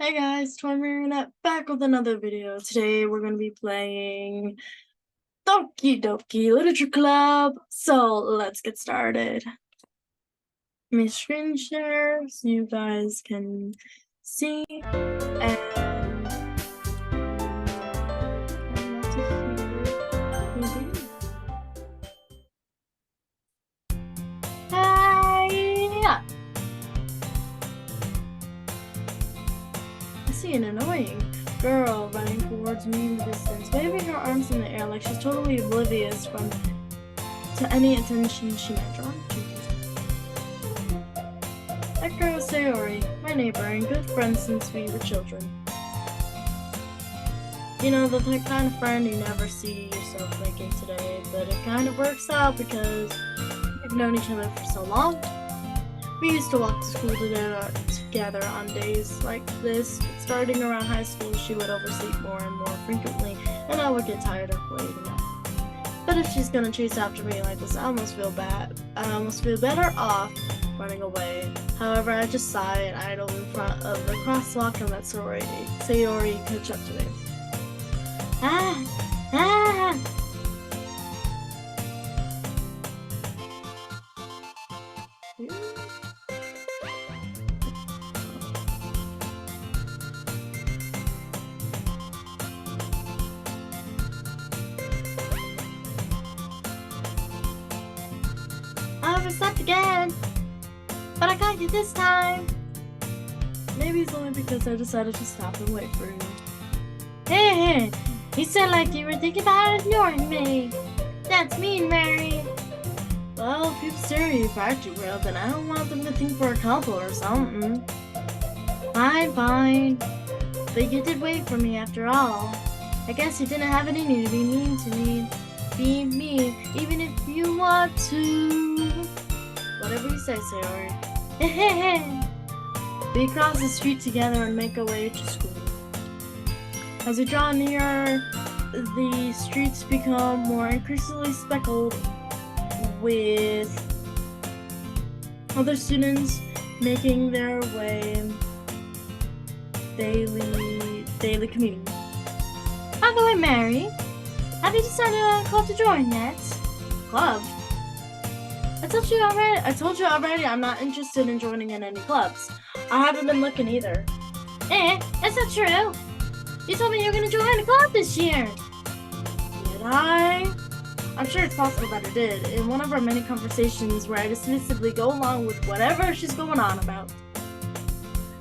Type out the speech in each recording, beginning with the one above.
Hey guys, Twin back with another video. Today we're going to be playing Oki Doki Literature Club. So let's get started. Let me screen share so you guys can see. Hi! I see an annoying girl running towards me in the distance, waving her arms in the air like she's totally oblivious to any attention she might draw to. That girl is Sayori, my neighbor and good friend since we were children. You know, the kind of friend you never see yourself making today, but it kind of works out because we've known each other for so long. We used to walk to school together on days like this. Starting around high school, she would oversleep more and more frequently, and I would get tired of waiting up. But if she's gonna chase after me like this, I almost feel better off running away. However, I just sigh and idle in front of the crosswalk and let Sayori catch up to me. I overslept again, but I got you this time. Maybe it's only because I decided to stop and wait for you. Hey, you sound like you were thinking about ignoring me. That's mean, Mary. Well, if people stare at you if I do well, then I don't want them to think we're a couple or something. Fine. But you did wait for me after all. I guess you didn't have it in you to be mean to me. Be mean, even if you want to. Whatever you say, Sayori. We cross the street together and make our way to school. As we draw near, the streets become more increasingly speckled with other students making their way daily commuting. By the way, Mary, have you decided on a club to join yet? Club? I told you already I'm not interested in joining in any clubs. I haven't been looking either. That's not true. You told me you were going to join a club this year. Did I? I'm sure it's possible that I did, in one of our many conversations where I dismissively go along with whatever she's going on about.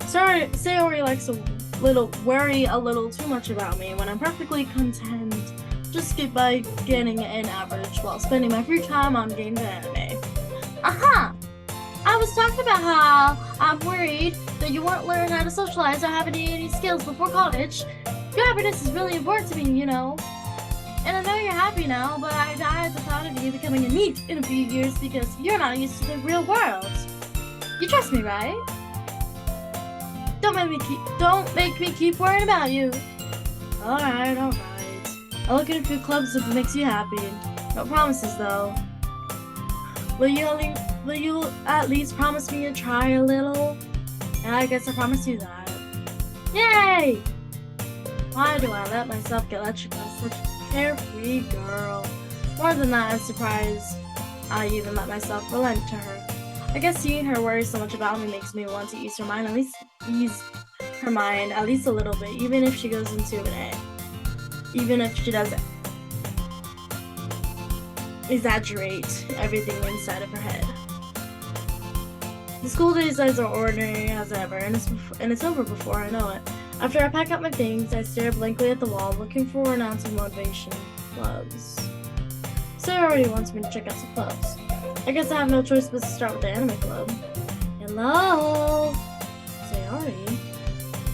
Sayori likes worry a little too much about me when I'm perfectly content just get by getting an average while spending my free time on games and anime. I was talking about how I'm worried that you won't learn how to socialize or have any skills before college. Your happiness is really important to me, you know. And I know you're happy now, but I die at the thought of you becoming a NEET in a few years because you're not used to the real world. You trust me, right? Don't make me keep worrying about you. Alright. I'll look at a few clubs if it makes you happy. No promises though. Will you at least promise me to try a little? And I guess I promise you that. Yay! Why do I let myself get lectured by such a carefree girl? More than that, I'm surprised I even let myself relent to her. I guess seeing her worry so much about me makes me want to ease her mind at least a little bit, even if she goes into even if she doesn't exaggerate everything inside of her head. The school days are ordinary as ever, and it's over before I know it. After I pack up my things, I stare blankly at the wall, looking for an ounce of motivation. Clubs. Sarah already wants me to check out some clubs. I guess I have no choice but to start with the anime club. Hello? Sayori?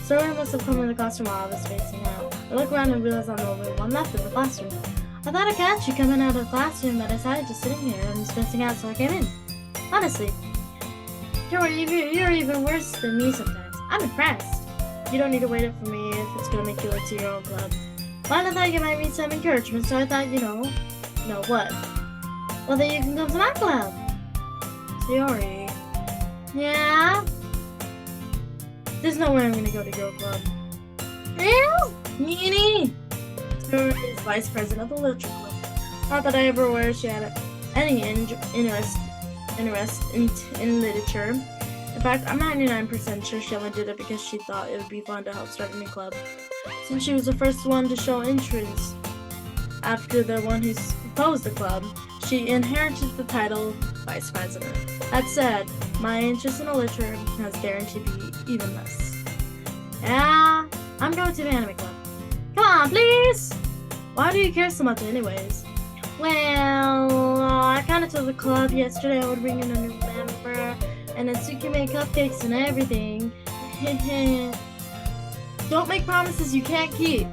Sayori must have come in the classroom while I was spacing out. I look around and realize I'm the only one left in the classroom. I thought I'd catch you coming out of the classroom, but I decided just sitting here and spacing out, so I came in. Honestly, you're even worse than me sometimes. I'm impressed. You don't need to wait up for me if it's gonna make you look to your own club. Well, I thought you might need some encouragement, so I thought, No, what? Well, then you can come to my club. Sayori. Yeah? There's no way I'm gonna go to Girl Club. Ew! Meanie! Sayori is vice president of the Literature Club. Not that I ever aware she had any interest in literature. In fact, I'm 99% sure she only did it because she thought it would be fun to help start a new club. Since she was the first one to show interest after the one who proposed the club, she inherited the title vice president. That said, my interest in literature has guaranteed to be even less. Yeah, I'm going to the anime club. Come on, please! Why do you care so much anyways? Well, I kind of told the club yesterday I would bring in a new member, and Natsuki made cupcakes and everything. Don't make promises you can't keep.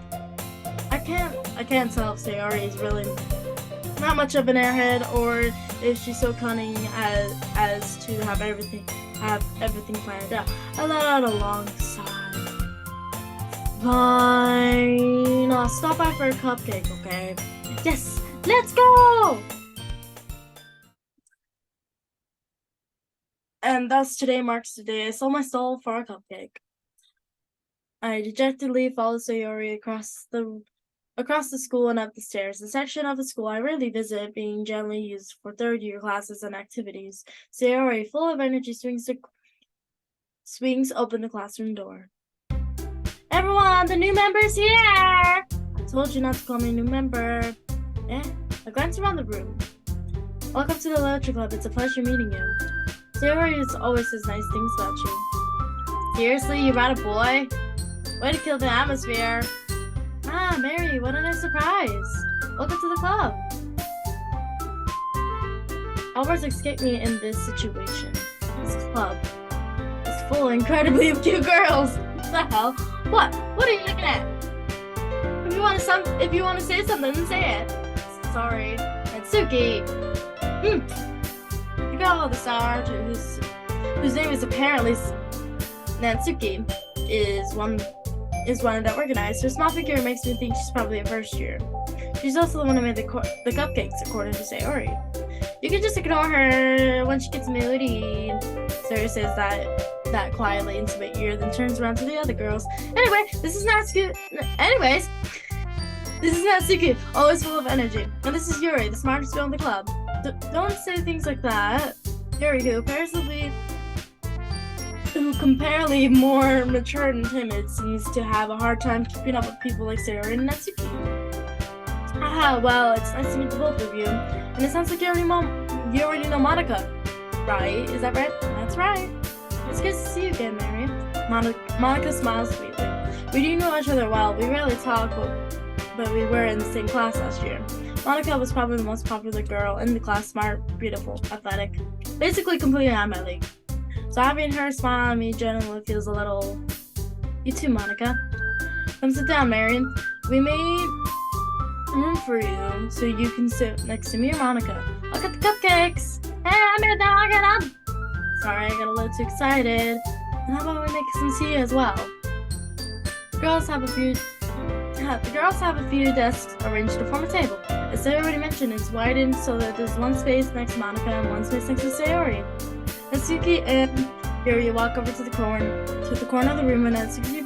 I can't tell if Sayori is really not much of an airhead, or if she's so cunning as to have everything planned out. I let out a long sigh. Fine, I'll stop by for a cupcake, okay? Yes, let's go! And thus today marks the day I sold my soul for a cupcake. I dejectedly followed Sayori across the school and up the stairs. The section of the school I rarely visit, being generally used for third-year classes and activities. Sayori, full of energy, swings open the classroom door. Everyone, the new member's here! I told you not to call me a new member. I glanced around the room. Welcome to the Literature Club. It's a pleasure meeting you. Sayori always says nice things about you. Seriously, you brought a boy? Way to kill the atmosphere. Ah, Mary, what a nice surprise. Welcome to the club. All words escape me in this situation. This club is full incredibly cute girls. What the hell? What? What are you looking at? If you want to say something, then say it. Sorry. Natsuki. You got all the star whose name is apparently Natsuki is one that organized. Her small figure makes me think she's probably a first year. She's also the one who made the cupcakes, according to Sayori. You can just ignore her when she gets moody. Sayori says that quietly into my ear, then turns around to the other girls. This is Natsuki, always full of energy. And this is Yuri, the smartest girl in the club. Don't say things like that. Yuri, who comparatively more mature and timid, seems to have a hard time keeping up with people like Sayori and Natsuki. Well, it's nice to meet the both of you. And it sounds like you already know Monica, right? Is that right? That's right. It's good to see you again, Mary. Monica smiles sweetly. We do know each other well. We rarely talk, but we were in the same class last year. Monica was probably the most popular girl in the class, smart, beautiful, athletic. Basically completely out of my league. So having her smile at me generally feels a little... You too, Monica. Come sit down, Mary. We made room for you so you can sit next to me or Monica. Look at the cupcakes. Hey, I made them. I got them. Sorry, I got a little too excited. And how about we make some tea as well? The girls have a few desks arranged to form a table. As I already mentioned, it's widened so that there's one space next to Monica and one space next to Sayori. Natsuki and Yuri walk over to the corner of the room, and Natsuki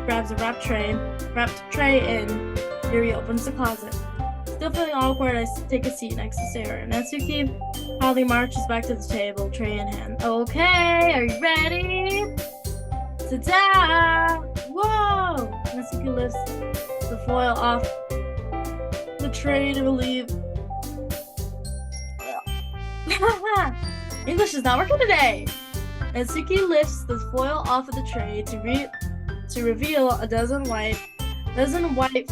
grabs a wrapped tray, and Yuri opens the closet. Still feeling awkward, I take a seat next to Sayori. Natsuki proudly marches back to the table, tray in hand. Okay, are you ready? Ta-da! Whoa! Natsuki lifts the foil off the tray to relieve. English is not working today! Natsuki lifts the foil off of the tray to reveal a dozen white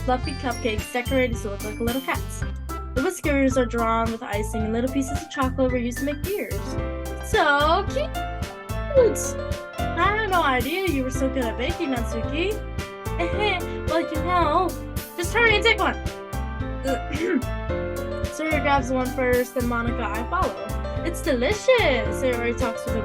fluffy cupcakes decorated to look like little cats. The whiskers are drawn with icing, and little pieces of chocolate were used to make ears. So cute! I had no idea you were so good at baking, Natsuki. Well, just hurry and take one. Sayori grabs one first, then Monica, I follow. It's delicious! Sayori talks with her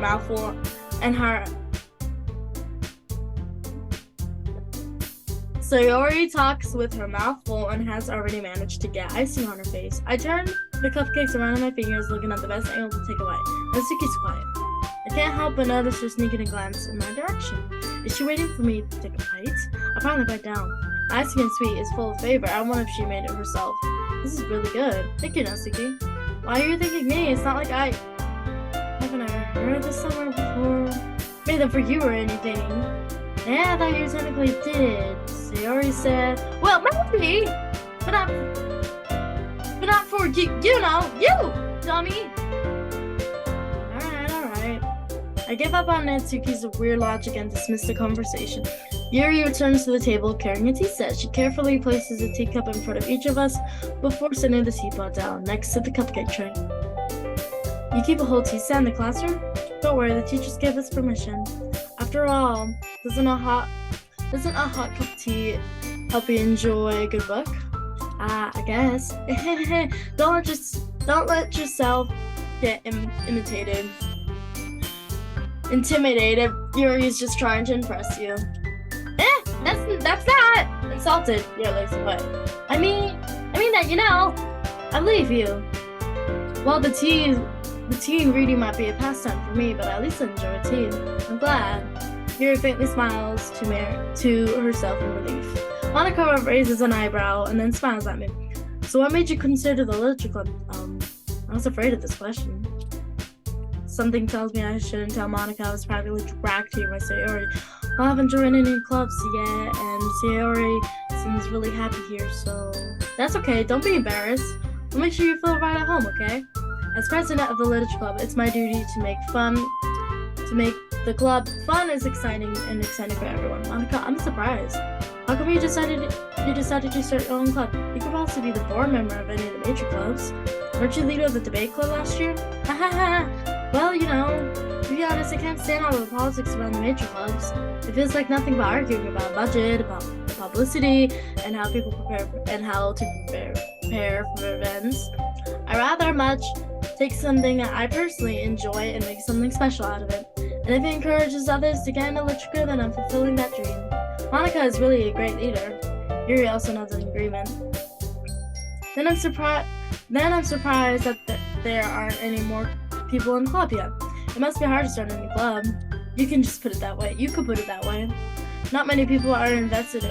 mouth full and has already managed to get icing on her face. I turn the cupcakes around in my fingers, looking at the best angle to take a bite. Natsuki's quiet. I can't help but notice her sneaking a glance in my direction. Is she waiting for me to take a bite? I finally bite down. Ice cream sweet is full of flavor. I wonder if she made it herself. This is really good. Thank you, Natsuki. Why are you thanking me? It's not like I haven't heard this somewhere before. Made them for you or anything. Yeah, I thought you technically did. Sayori said, well, maybe, but not for you. You know, you dummy. All right. I give up on Natsuki's weird logic and dismiss the conversation. Yuri returns to the table carrying a tea set. She carefully places a teacup in front of each of us before setting the teapot down next to the cupcake tray. You keep a whole tea set in the classroom? Don't worry, the teachers gave us permission. After all, doesn't a hot cup of tea help you enjoy a good book? I guess. Don't let yourself get intimidated. Yuri's just trying to impress you. That's not insulted. You're like, what? I mean that, you know, I believe you. Well, the tea and reading might be a pastime for me, but at least I enjoy tea. I'm glad. Yuri faintly smiles to herself in relief. Monica raises an eyebrow and then smiles at me. So what made you consider the literature club? I was afraid of this question. Something tells me I shouldn't tell Monica I was practically dragged here by Sayori. I haven't joined any clubs yet, and Sayori seems really happy here, so that's okay. Don't be embarrassed. We'll make sure you feel right at home, okay? As president of the literature club, it's my duty to make the club fun and exciting for everyone. Monica, I'm surprised. How come you decided to start your own club? You could also be the board member of any of the major clubs. Weren't you leader of the debate club last year? Well, you know, to be honest, I can't stand all the politics around the major clubs. It feels like nothing but arguing about budget, about publicity, and how to prepare for events. I rather much take something that I personally enjoy and make something special out of it. And if it encourages others to get into literature, then I'm fulfilling that dream. Monica is really a great leader. Yuri also nods in agreement. Then I'm surprised that there aren't any more people in the club yet. It must be hard to start a new club. You can just put it that way. You could put it that way. Not many people are interested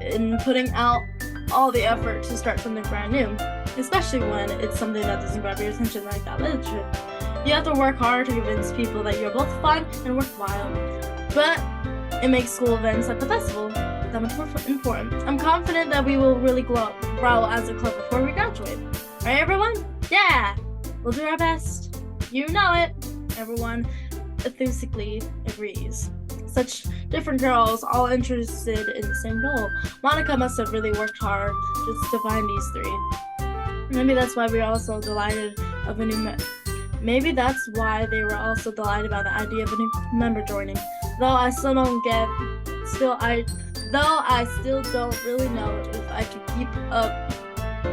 in putting out all the effort to start something brand new, especially when it's something that doesn't grab your attention like that literature. You have to work hard to convince people that you're both fun and worthwhile, but it makes school events like the festival that much more important. I'm confident that we will really grow as a club before we graduate. Right, everyone? Yeah! We'll do our best. You know it. Everyone enthusiastically agrees. Such different girls, all interested in the same goal. Monica must have really worked hard just to find these three. Maybe that's why we were all so delighted of a new Maybe that's why they were also delighted about the idea of a new member joining. Though I still don't really know if I can keep up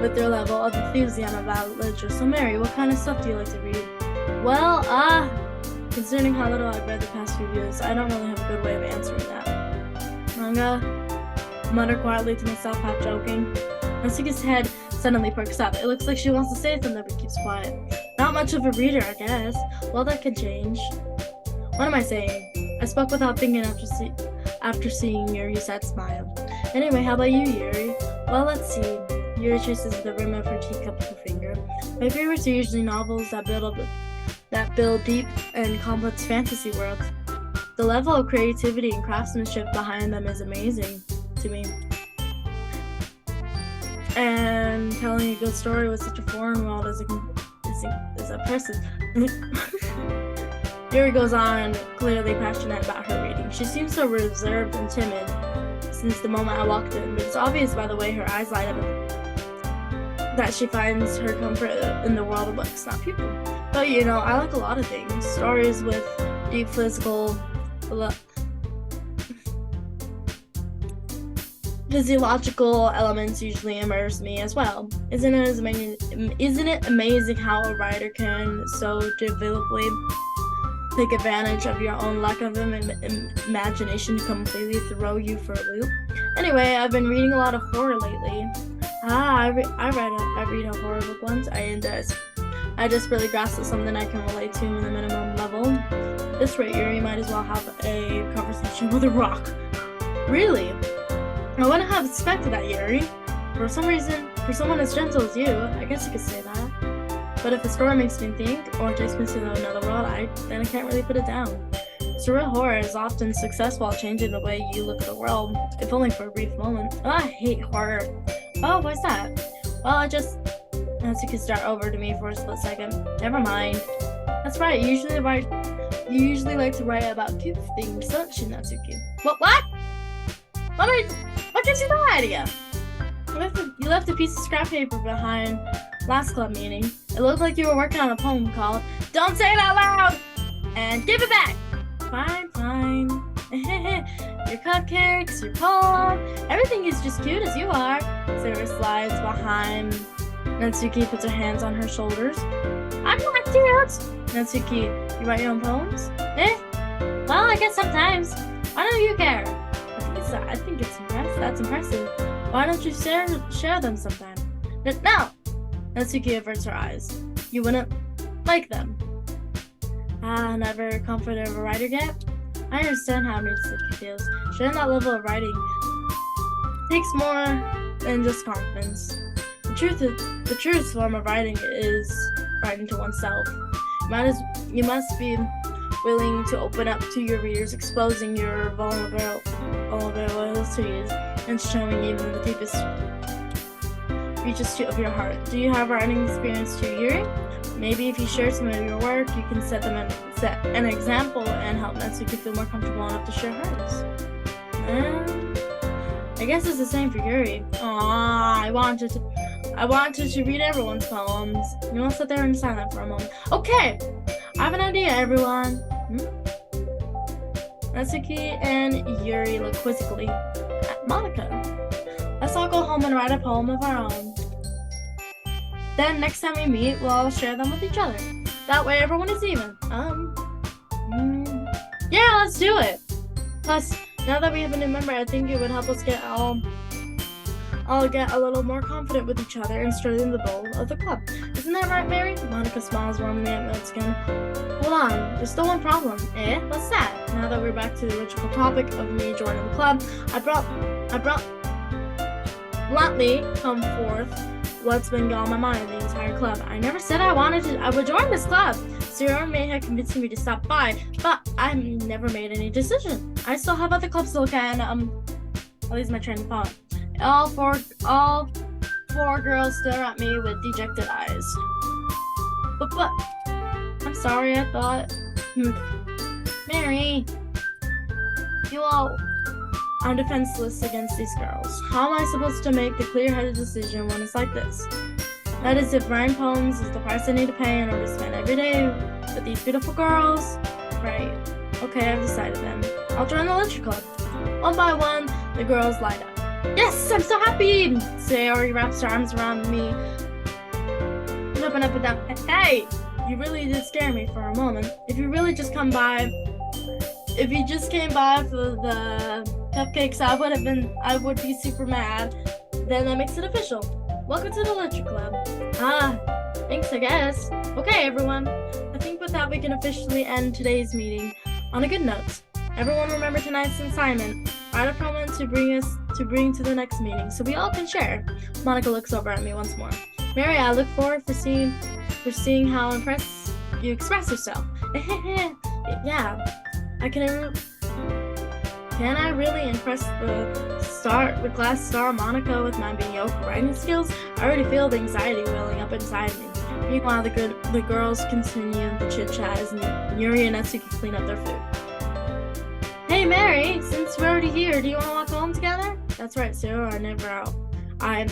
with their level of enthusiasm about literature. So Mary, what kind of stuff do you like to read? Well, considering how little I've read the past few years, I don't really have a good way of answering that. Manga? I mutter quietly to myself, half joking. Natsuki's head suddenly perks up. It looks like she wants to say something but keeps quiet. Not much of a reader, I guess. Well, that can change. What am I saying? I spoke without thinking after seeing Yuri's sad smile. Anyway, how about you, Yuri? Well, let's see. Yuri traces the rim of her teacup with her finger. My favorites are usually novels that build deep and complex fantasy worlds. The level of creativity and craftsmanship behind them is amazing to me. And telling a good story with such a foreign world is impressive. Yuri goes on, clearly passionate about her reading. She seems so reserved and timid since the moment I walked in, but it's obvious by the way her eyes light up that she finds her comfort in the world of books, not people. But you know, I like a lot of things. Stories with deep physiological elements usually immerse me as well. Isn't it amazing how a writer can so developfully take advantage of your own lack of imagination to completely throw you for a loop? Anyway, I've been reading a lot of horror lately. I read a horror book once. I just really grasped something I can relate to on the minimum level. This rate, Yuri might as well have a conversation with a rock. Really? I wouldn't have expected that, Yuri. For some reason, for someone as gentle as you, I guess you could say that. But if the story makes me think, or takes me to another world, then I can't really put it down. Surreal horror is often successful at changing the way you look at the world, if only for a brief moment. Oh, I hate horror. Oh, why's that? Well, Natsuki stared over to me for a split second. Never mind. That's right, you usually like to write about cute things, don't you, Natsuki? What? What gives you that idea? You left a piece of scrap paper behind last club meeting. It looked like you were working on a poem called Don't Say It Out Loud! And give it back! Fine. Your cupcakes, your poem, everything is just cute as you are. Sarah slides behind. Natsuki puts her hands on her shoulders. I'm not cute! Natsuki, you write your own poems? Well, I guess sometimes. Why don't you care? I think that's impressive. Why don't you share them sometime? No! Natsuki averts her eyes. You wouldn't like them. Never confident of a writer yet? I understand how Natsuki feels. Sharing that level of writing takes more than just confidence. The truest form of writing is writing to oneself. You must be willing to open up to your readers, exposing your vulnerabilities and showing even the deepest reaches of your heart. Do you have writing experience too, Yuri? Maybe if you share some of your work, you can set an example and help Natsuki feel more comfortable enough to share hers. I guess it's the same for Yuri. Aww, I wanted to read everyone's poems. You won't sit there in silence for a moment. Okay, I have an idea, everyone. Natsuki and Yuri look quizzically at Monica. Let's all go home and write a poem of our own. Then next time we meet, we'll all share them with each other. That way everyone is even. Yeah, let's do it. Plus, now that we have a new member, I think it would help us get all get a little more confident with each other and strengthen the goal of the club. Isn't that right, Mary? Monica smiles warmly at Natsuki. Hold on, there's still one problem. What's that? Now that we're back to the original topic of me joining the club, I brought bluntly come forth what's been on my mind in the entire club. I never said I would join this club. Sarah may have convinced me to stop by, but I've never made any decision. I still have other clubs to look at, and I'll lose my train of thought. All four girls stare at me with dejected eyes. But I'm sorry, I thought. Mary, I'm defenseless against these girls. How am I supposed to make the clear-headed decision when it's like this? That is, if writing poems is the price I need to pay in order to spend every day with these beautiful girls. Right. Okay, I've decided then. I'll join the lecture club. One by one, the girls light up. Yes, I'm so happy! Sayori wraps her arms around me. Jumping up and down. Hey! You really did scare me for a moment. If you just came by for the cupcakes, I would be super mad. Then that makes it official. Welcome to the lecture club. Thanks, I guess. Okay, everyone. I think with that we can officially end today's meeting on a good note. Everyone remember tonight's assignment. Write a poem to bring to the next meeting so we all can share. Monica looks over at me once more. Mary, I look forward to seeing how impressed you express yourself. Yeah. Can I really impress the class star Monica with my mediocre writing skills? I already feel the anxiety welling up inside me. Meanwhile, the girls continue the chit-chat as Yuri and Natsuki clean up their food. Hey Mary, since we're already here, do you want to walk home together? That's right, Sarah. I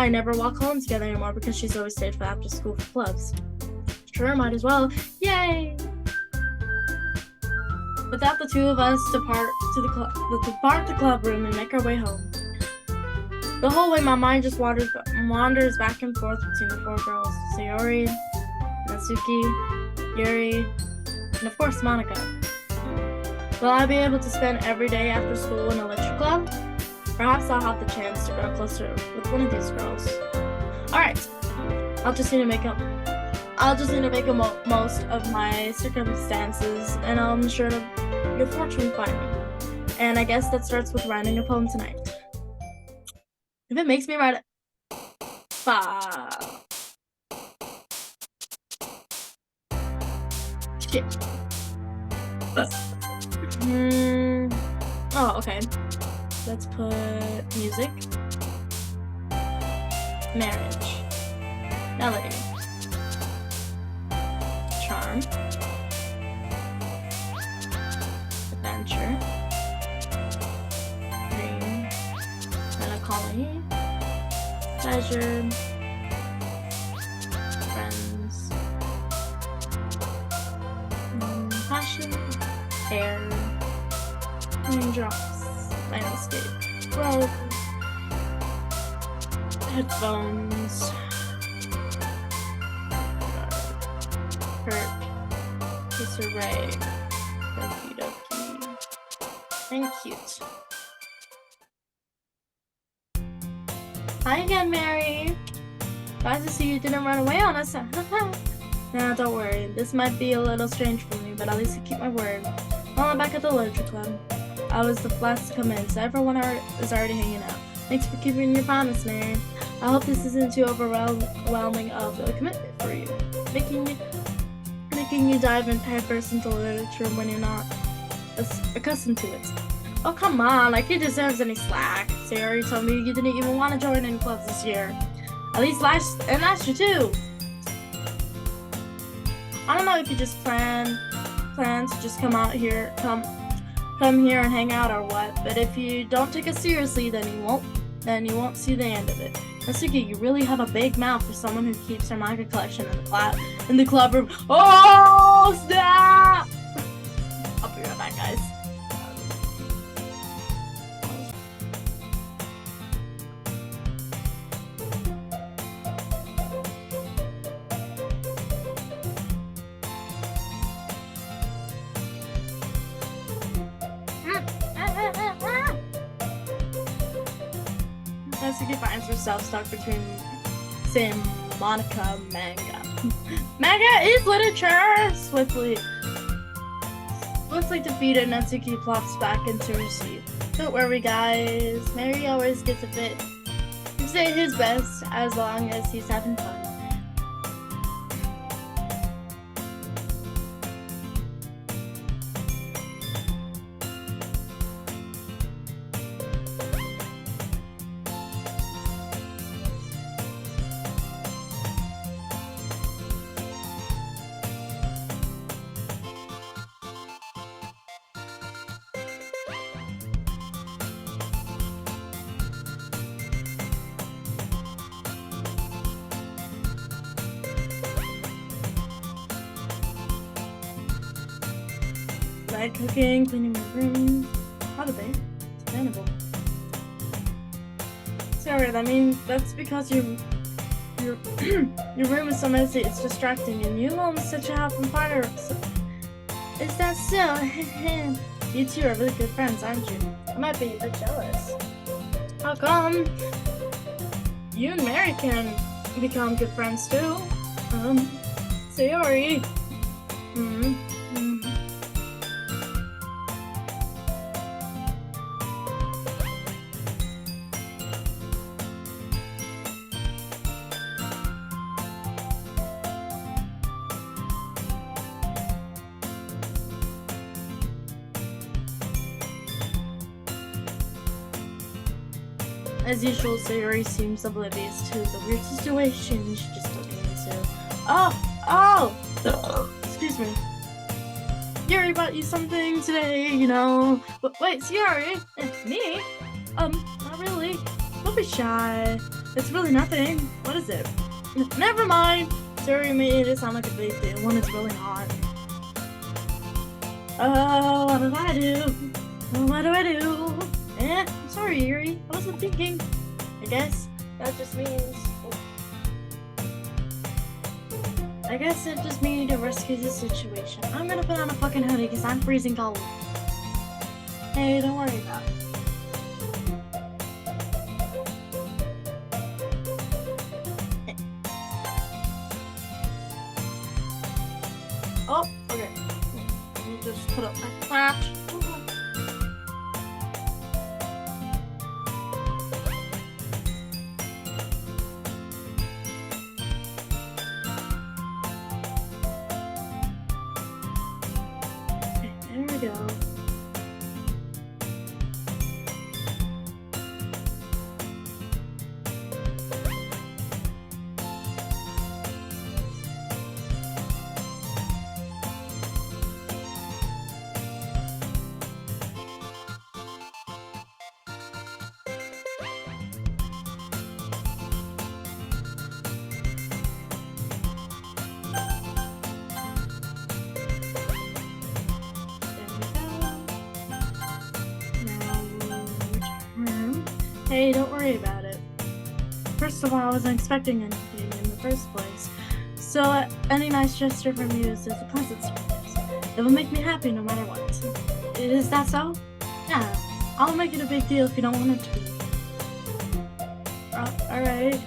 never walk home together anymore because she's always stayed for after school for clubs. Sure, might as well. Yay! Without the two of us depart the club room and make our way home. The whole way my mind just wanders back and forth between the four girls. Sayori, Natsuki, Yuri, and of course Monica. Will I be able to spend every day after school in a lecture club? Perhaps I'll have the chance to grow closer with one of these girls. Alright, I'll just need to make up. I'll just need to make the most of my circumstances, and I'm sure to your fortune find me. And I guess that starts with writing a poem tonight. If it makes me write it. Shit. Oh, okay. Let's put music. Marriage. Melody. Charm. Adventure. Dream. Melancholy. Pleasure. Friends. Passion. Air. Raindrops. Landscape. Growth. Headphones. Hurt. Disarray. Oki Doki. And cute. Hi again, Mary. Glad to see you didn't run away on us. Nah, don't worry. This might be a little strange for me, but at least I keep my word. Well, I'm back at the Literature Club. I was the last to come in, so everyone is already hanging out. Thanks for keeping your promise, Mary. I hope this isn't too overwhelming of a commitment for you. Making you dive in headfirst into literature when you're not accustomed to it. Oh, come on, like he deserves any slack. So you already told me you didn't even want to join any clubs this year. At least last year too. I don't know if you just plan to just come here and hang out or what, but if you don't take it seriously, then you won't see the end of it. Natsuki, you really have a big mouth for someone who keeps her manga collection in the club room. Oh, snap! I'll be right back, guys. Natsuki finds herself stuck between Sam, Monica, manga. Manga is literature! Swiftly defeated, Natsuki plops back into her seat. Don't worry, guys. Mary always gets a bit. You say his best as long as he's having fun. Like cooking, cleaning my room. Holiday. It's understandable. Sorry, I mean, that's because your room is so messy, it's distracting, and you almost set your house on fire. So, is that so? You two are really good friends, aren't you? I might be a bit jealous. How come? You and Mary can become good friends too. Sayori. As usual, Sayori seems oblivious to the weird situation. She's just looking so. Oh! Excuse me. Yuri bought you something today, you know. But wait, Sayori? Me? Not really. Don't be shy. It's really nothing. What is it? Never mind. Sayori made it sound like a big deal when it's really not. Oh, what did I do? What do I do? I'm sorry, Yuri. I wasn't thinking. I guess that just means. I guess it just means to rescue the situation. I'm gonna put on a fucking hoodie because I'm freezing cold. Hey, don't worry about it. Okay. Let me just put up my flash. Okay, there we go. Hey, don't worry about it. First of all, I wasn't expecting anything in the first place. So any nice gesture from you is a pleasant surprise. It will make me happy no matter what. Is that so? Yeah, I'll make it a big deal if you don't want it to be. Alright.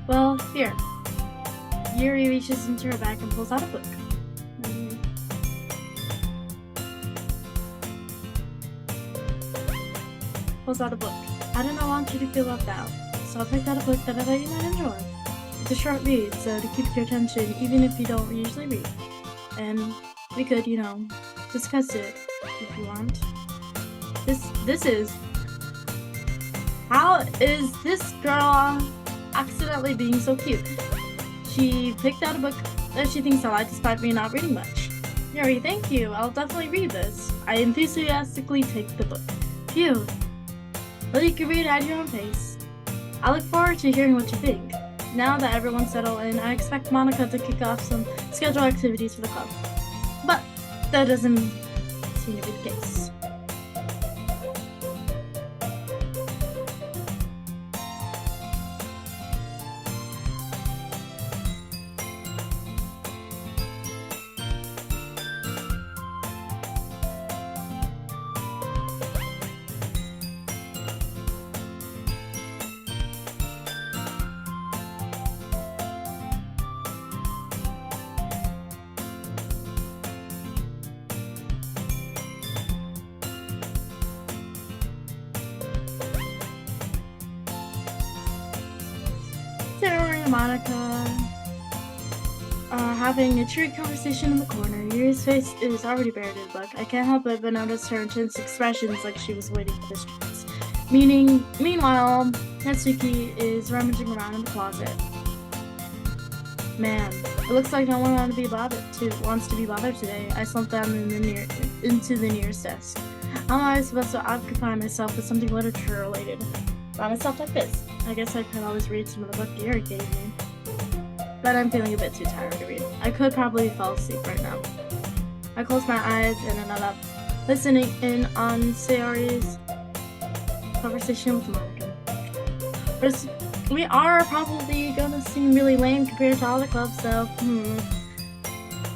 Well, here. Yuri reaches into her bag and pulls out a book. I don't want you to feel left out, so I picked out a book that I thought you might enjoy. It's a short read, so to keep your attention even if you don't usually read. And we could, discuss it if you want. This is... How is this girl accidentally being so cute? She picked out a book that she thinks I like despite me not reading much. Yuri, thank you. I'll definitely read this. I enthusiastically take the book. Phew. Well, you can read it at your own pace. I look forward to hearing what you think. Now that everyone's settled in, I expect Monica to kick off some scheduled activities for the club. But that doesn't seem to be the case. Sarah and Monica are having a cheery conversation in the corner. Yuri's face is already buried in the book. I can't help but notice her intense expressions like she was waiting for this chance. Meanwhile, Natsuki is rummaging around in the closet. Man, it looks like no one wants to be bothered today. I slumped down into the nearest desk. How am I supposed to occupy myself with something literature related by myself like this? I guess I could always read some of the book Yuri gave me. But I'm feeling a bit too tired to read. I could probably fall asleep right now. I close my eyes and ended up listening in on Sayori's conversation with Monica. We are probably gonna seem really lame compared to all the clubs, so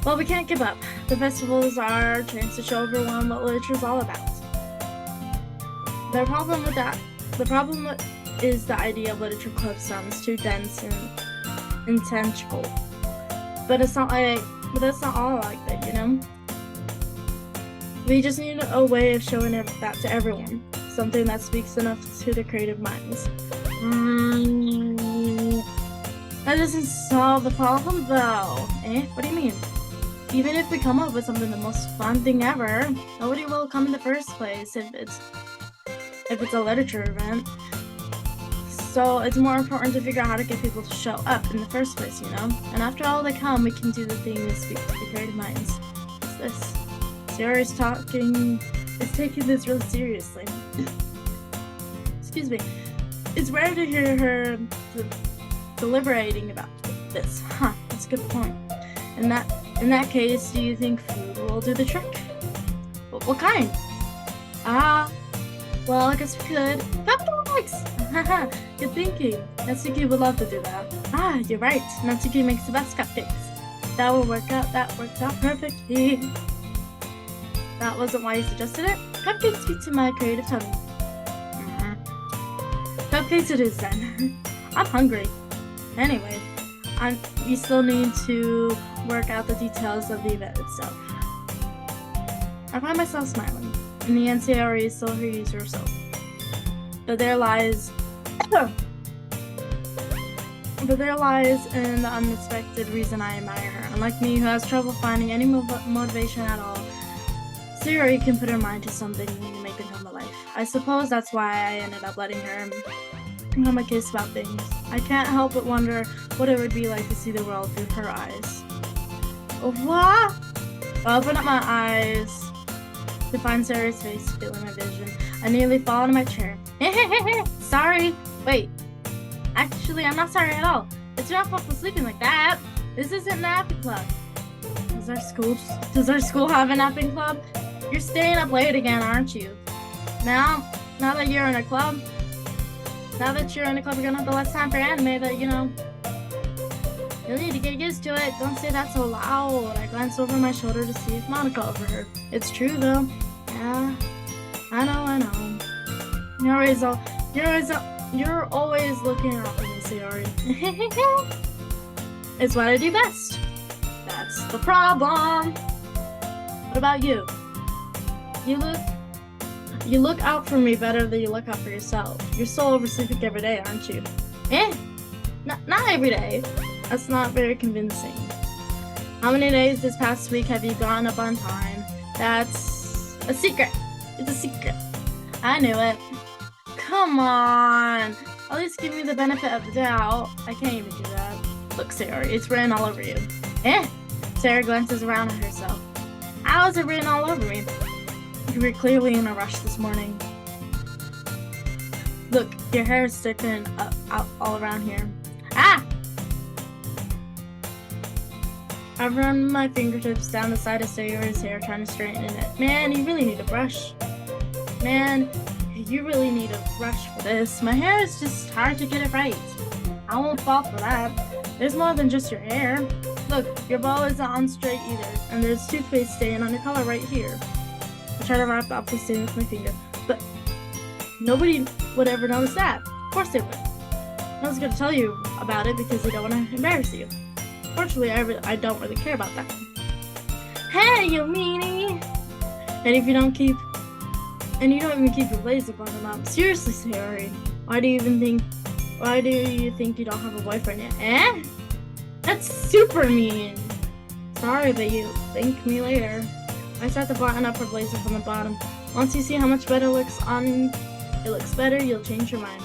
well, we can't give up. The festivals are a chance to show everyone what literature's all about. The problem is the idea of literature club sounds too dense and intentional. But that's not all like that, We just need a way of showing that to everyone. Something that speaks enough to the creative minds. That doesn't solve the problem though. What do you mean? Even if we come up with something the most fun thing ever, nobody will come in the first place if it's a literature event. So it's more important to figure out how to get people to show up in the first place, And after all they come, we can do the thing that speaks to the creative minds. What's this? Sarah's taking this really seriously. Excuse me. It's rare to hear her deliberating about this. That's a good point. In that case, do you think food will do the trick? What kind? Well, I guess we could. Cupcakes! Haha, good thinking. Natsuki would love to do that. Ah, you're right. Natsuki makes the best cupcakes. That will work out. That worked out perfectly. That wasn't why you suggested it. Cupcakes speak to my creative tummy. Cupcakes it is then. I'm hungry. Anyway, we still need to work out the details of the event itself. I find myself smiling. In the end, Sayori is still her usual self. But there lies in the unexpected reason I admire her. Unlike me, who has trouble finding any motivation at all, Sayori can put her mind to something and make it come to life. I suppose that's why I ended up letting her become a kiss about things. I can't help but wonder what it would be like to see the world through her eyes. What? I open up my eyes to find Sayori's face filling my vision. I nearly fall out of my chair. Sorry. Wait. Actually, I'm not sorry at all. It's your fault for sleeping like that. This isn't a napping club. Does our school have a napping club? You're staying up late again, aren't you? Now that you're in a club, you're gonna have the less time for anime, but you'll need to get used to it. Don't say that so loud. I glanced over my shoulder to see if Monica overheard. It's true though. Yeah, I know. You're always looking out for me, Sayori. It's what I do best. That's the problem. What about you? You look out for me better than you look out for yourself. You're so oversleeping every day, aren't you? Not every day. That's not very convincing. How many days this past week have you gotten up on time? That's a secret. It's a secret. I knew it. Come on. At least give me the benefit of the doubt. I can't even do that. Look, Sayori, it's written all over you. Sayori glances around at herself. How is it written all over me? You were clearly in a rush this morning. Look, your hair is sticking out all around here. Ah! I've run my fingertips down the side of Sayori's hair, trying to straighten it. Man, you really need a brush. For this. My hair is just hard to get it right. I won't fall for that. There's more than just your hair. Look, your bow isn't on straight either, and there's toothpaste stain on your collar right here. I try to wrap up the stain with my finger, but nobody would ever notice that. Of course they would. I was gonna tell you about it because I don't want to embarrass you. Fortunately, I don't really care about that. Hey, you meanie! And you don't even keep your blazer buttoned up. Seriously, Sayori, why do you think you don't have a boyfriend yet? That's super mean. Sorry, but you thank me later. I start to button up her blazer from the bottom. Once you see how much better it looks better, you'll change your mind.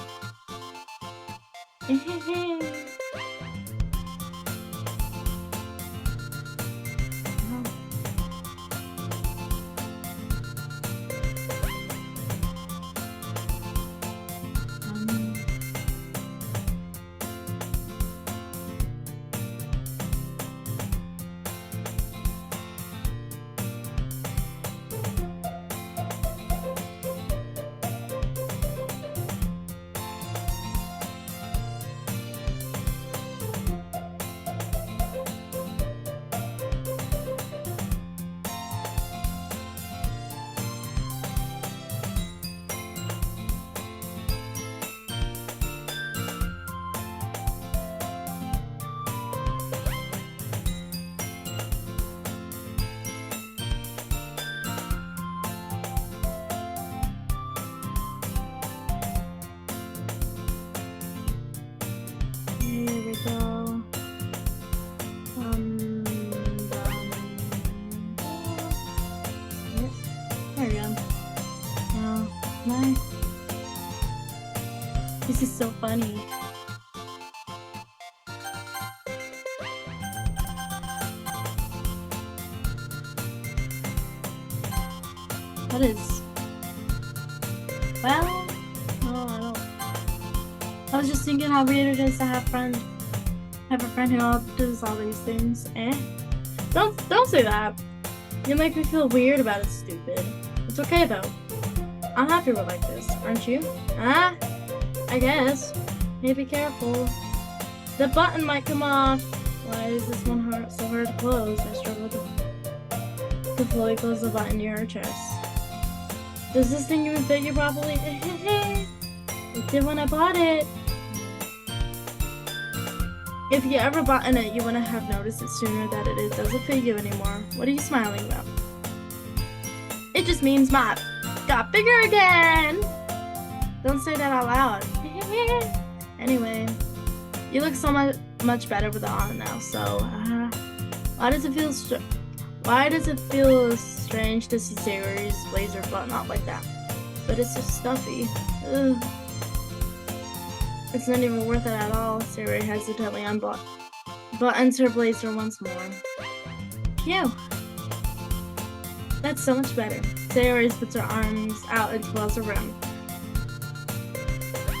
This is so funny. What is? Well, no, I don't. I was just thinking how weird it is to have a friend who does all these things. Don't say that. You make me feel weird about it, stupid. It's okay though. I'm happy we're like this, aren't you? I guess. Hey, be careful. The button might come off. Why is this one so hard to close? I struggle to fully close the button near her chest. Does this thing even fit you properly? It did when I bought it. If you ever button it, you wouldn't have noticed it sooner that it doesn't fit you anymore. What are you smiling about? It just means my got bigger again. Don't say that out loud. Anyway, you look so much better with it on now. So, why does it feel strange to see Sayori's blazer button up like that? But it's so stuffy. Ugh. It's not even worth it at all. Sayori hesitantly buttons her blazer once more. Phew. That's so much better. Sayori puts her arms out and twirls her rim.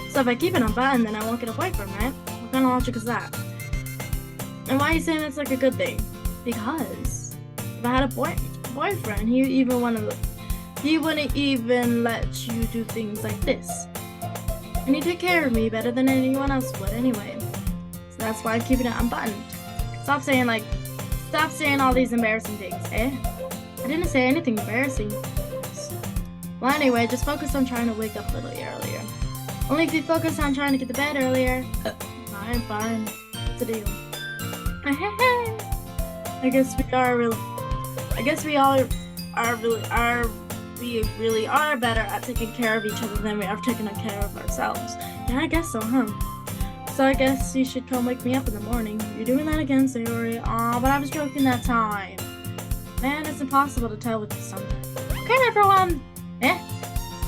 So if I keep it unbuttoned, then I won't get a boyfriend, right? What kind of logic is that? And why are you saying that's like a good thing? Because if I had a boyfriend, he wouldn't even let you do things like this. And he'd take care of me better than anyone else would anyway. So that's why I'm keeping it unbuttoned. Stop saying all these embarrassing things, eh? I didn't say anything embarrassing. Well, anyway, just focus on trying to wake up a little earlier. Only if you focus on trying to get to bed earlier. Fine. What's the deal? I guess we really are better at taking care of each other than we are taking care of ourselves. Yeah, I guess so, huh? So I guess you should come wake me up in the morning. You're doing that again, Sayori. Aw, but I was joking that time. Man, it's impossible to tell with you sometimes. Okay, everyone.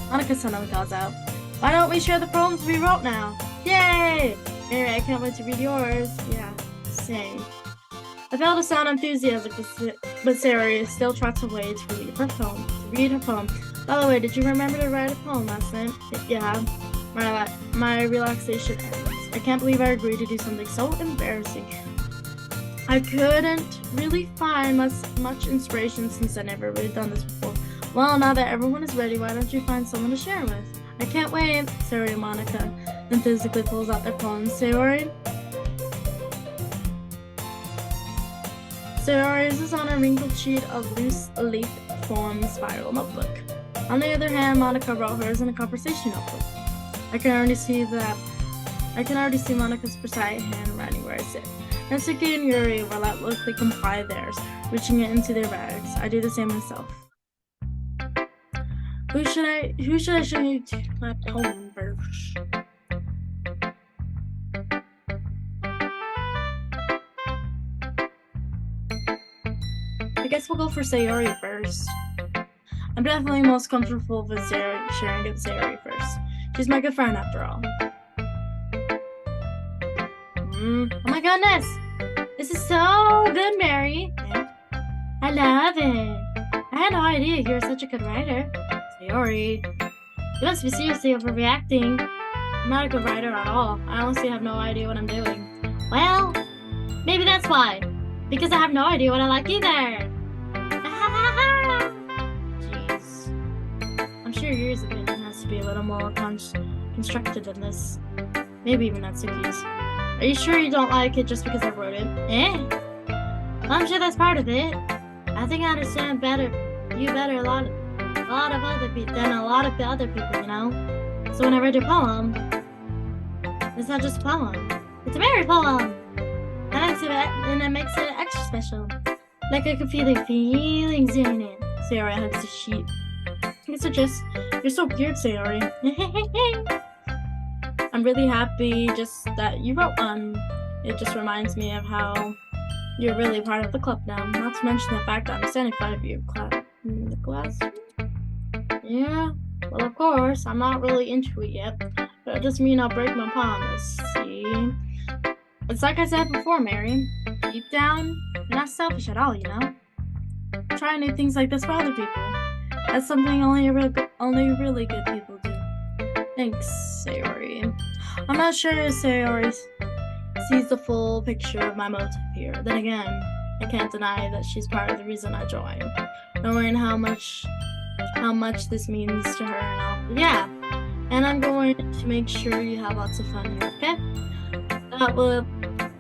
Monica suddenly calls out. Why don't we share the poems we wrote now? Yay! Mary, I can't wait to read yours. Yeah, same. I failed to sound enthusiastic, but Sayori still trots away to read her poem. By the way, did you remember to write a poem last night? Yeah. My relaxation ends. I can't believe I agreed to do something so embarrassing. I couldn't really find much inspiration since I never really done this before. Well, now that everyone is ready, why don't you find someone to share with? I can't wait. Sayori and Monica enthusiastically pulls out their poems. Sayori is on a wrinkled sheet of loose leaf form spiral notebook. On the other hand, Monica wrote hers in a conversation notebook. I can already see Monica's precise handwriting where I sit. Natsuki and Yuri will likely comply theirs, reaching it into their bags. I do the same myself. Who should I show you my poem first? I guess we'll go for Sayori first. I'm definitely most comfortable with sharing with Sayori first. She's my good friend after all. Oh my goodness! This is so good, Mary! I love it! I had no idea you were such a good writer. Sayori, you must be seriously overreacting. I'm not a good writer at all. I honestly have no idea what I'm doing. Well, maybe that's why. Because I have no idea what I like either. Jeez. I'm sure yours opinion has to be a little more constructed than this. Maybe even Natsuki's. Are you sure you don't like it just because I wrote it? Well, I'm sure that's part of it. I think I understand you better a lot of other people, you know? So when I read your poem, it's not just a poem. It's a Mary poem! And it makes it extra special. Like I could feel the feelings in it. Sayori hugs the sheet. You're so cute, Sayori. I'm really happy just that you wrote one. It just reminds me of how you're really part of the club now. Not to mention the fact that I'm standing in front of you in the class. Yeah, well, of course, I'm not really into it yet, but it doesn't mean I'll break my promise, see? It's like I said before, Mary. Deep down, you're not selfish at all, you know? Try new things like this for other people. That's something only really good people do. Thanks, Sayori. I'm not sure if Sayori sees the full picture of my motive here. Then again, I can't deny that she's part of the reason I joined. Knowing how much this means to her and all. Yeah, And I'm going to make sure you have lots of fun here, okay?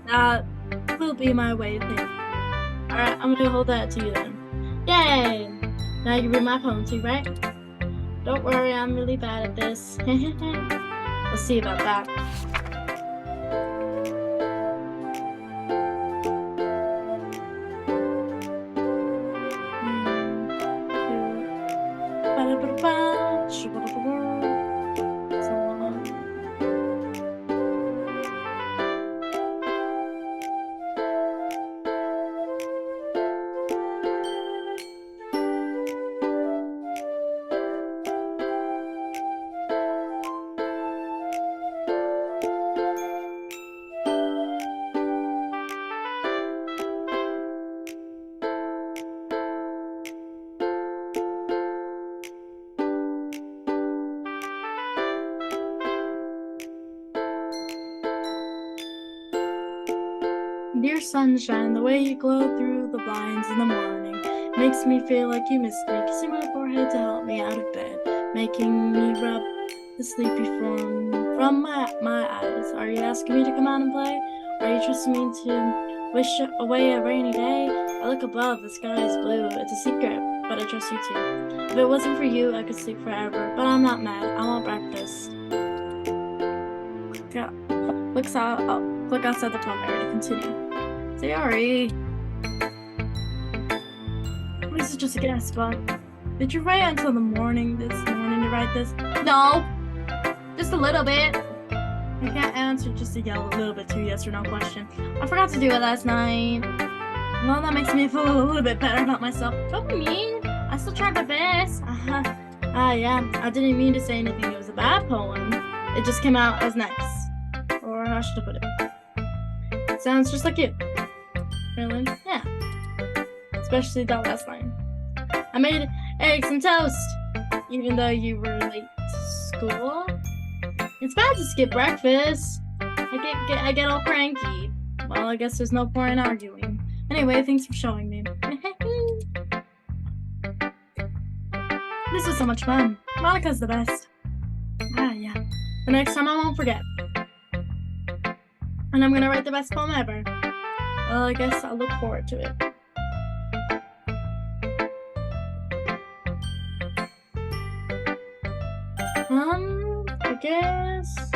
That will be my way of thinking. Alright, I'm gonna hold that to you then. Yay! Now you read my poem too, right? Don't worry, I'm really bad at this. We'll see about that. Dear sunshine, the way you glow through the blinds in the morning makes me feel like you missed me, kissing my forehead to help me out of bed, making me rub the sleepy from my eyes. Are you asking me to come out and play? Are you trusting me to wish away a rainy day? I look above, the sky is blue, it's a secret, but I trust you too. If it wasn't for you, I could sleep forever, but I'm not mad, I want breakfast. Yeah. Look outside the poem area to continue. Sorry. This is just a guess, but did you write until the morning this morning to write this? No, just a little bit. I can't answer just a little bit to yes or no question. I forgot to do it last night. Well, that makes me feel a little bit better about myself. Don't be mean. I still tried my best. Yeah. I didn't mean to say anything. It was a bad poem. It just came out as nice. Or how should I put it? It sounds just like you. Really? Yeah. Especially that last line. I made eggs and toast, even though you were late to school. It's bad to skip breakfast. I get all cranky. Well, I guess there's no point in arguing. Anyway, thanks for showing me. This was so much fun. Monica's the best. Yeah. The next time I won't forget. And I'm gonna write the best poem ever. Well, I guess I'll look forward to it. I guess.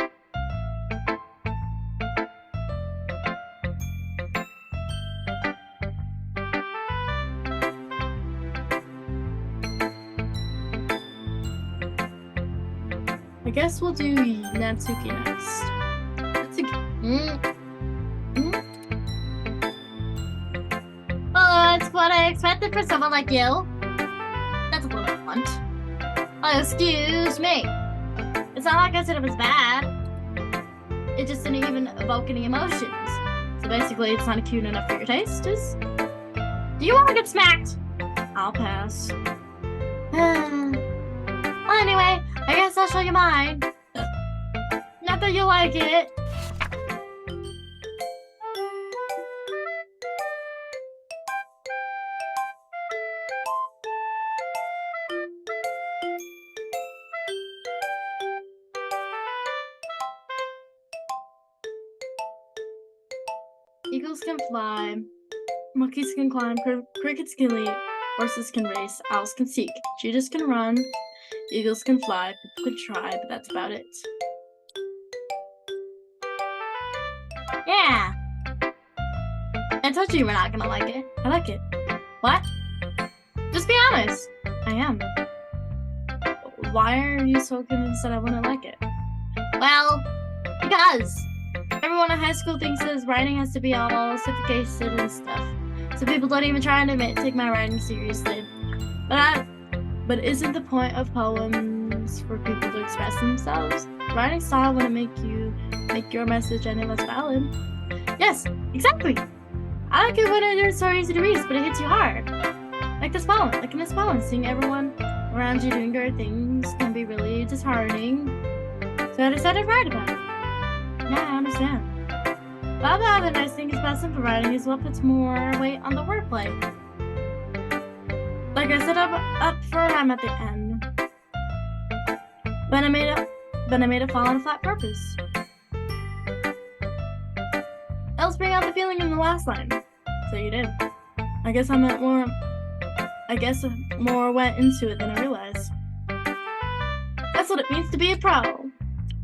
I guess we'll do Natsuki next. Oh, it's what I expected for someone like you. That's a little blunt. Oh, excuse me. It's not like I said it was bad. It just didn't even evoke any emotions. So basically, it's not cute enough for your taste. Do you want to get smacked? I'll pass. Well, anyway, I guess I'll show you mine. Not that you like it. Eagles can fly, monkeys can climb, crickets can leap, horses can race, owls can seek, cheetahs can run, eagles can fly, people can try, but that's about it. Yeah! I told you were not gonna like it. I like it. What? Just be honest. I am. Why are you so convinced that I wouldn't like it? Well, because everyone in high school thinks that writing has to be all sophisticated and stuff. So people don't even try and take my writing seriously. But isn't the point of poems for people to express themselves? Writing style wouldn't make your message any less valid. Yes, exactly. I like it when it's so easy to read, but it hits you hard. Like in this poem, seeing everyone around you doing great things can be really disheartening. So I decided to write about it. Yeah, I understand. But the other nice thing about simple writing is what puts more weight on the wordplay. Like I set up for a rhyme at the end. When I made but I made it fall on a flat purpose. Else bring out the feeling in the last line. So you did. I guess more went into it than I realized. That's what it means to be a pro.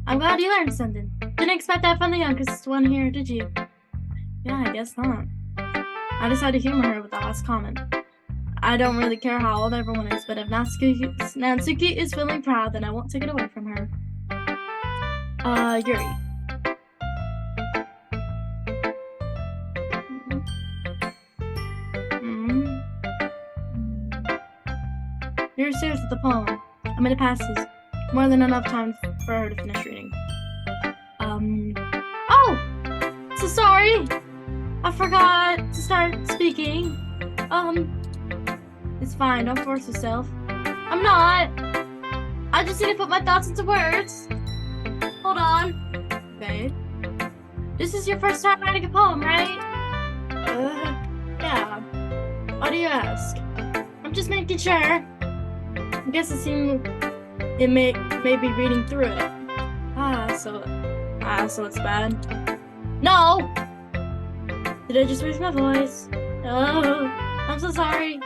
I'm glad you learned something. Didn't expect that from the youngest one here, did you? Yeah, I guess not. I decided to humor her with the last comment. I don't really care how old everyone is, but if Natsuki is feeling proud, then I won't take it away from her. Yuri. You're serious with the poem. I mean, it passes. More than enough time for her to finish reading. Oh! So sorry! I forgot to start speaking. It's fine, don't force yourself. I'm not! I just need to put my thoughts into words. Hold on. Okay. This is your first time writing a poem, right? Yeah. Why do you ask? I'm just making sure. I guess it may be reading through it. So it's bad. No! Did I just raise my voice? Oh, I'm so sorry.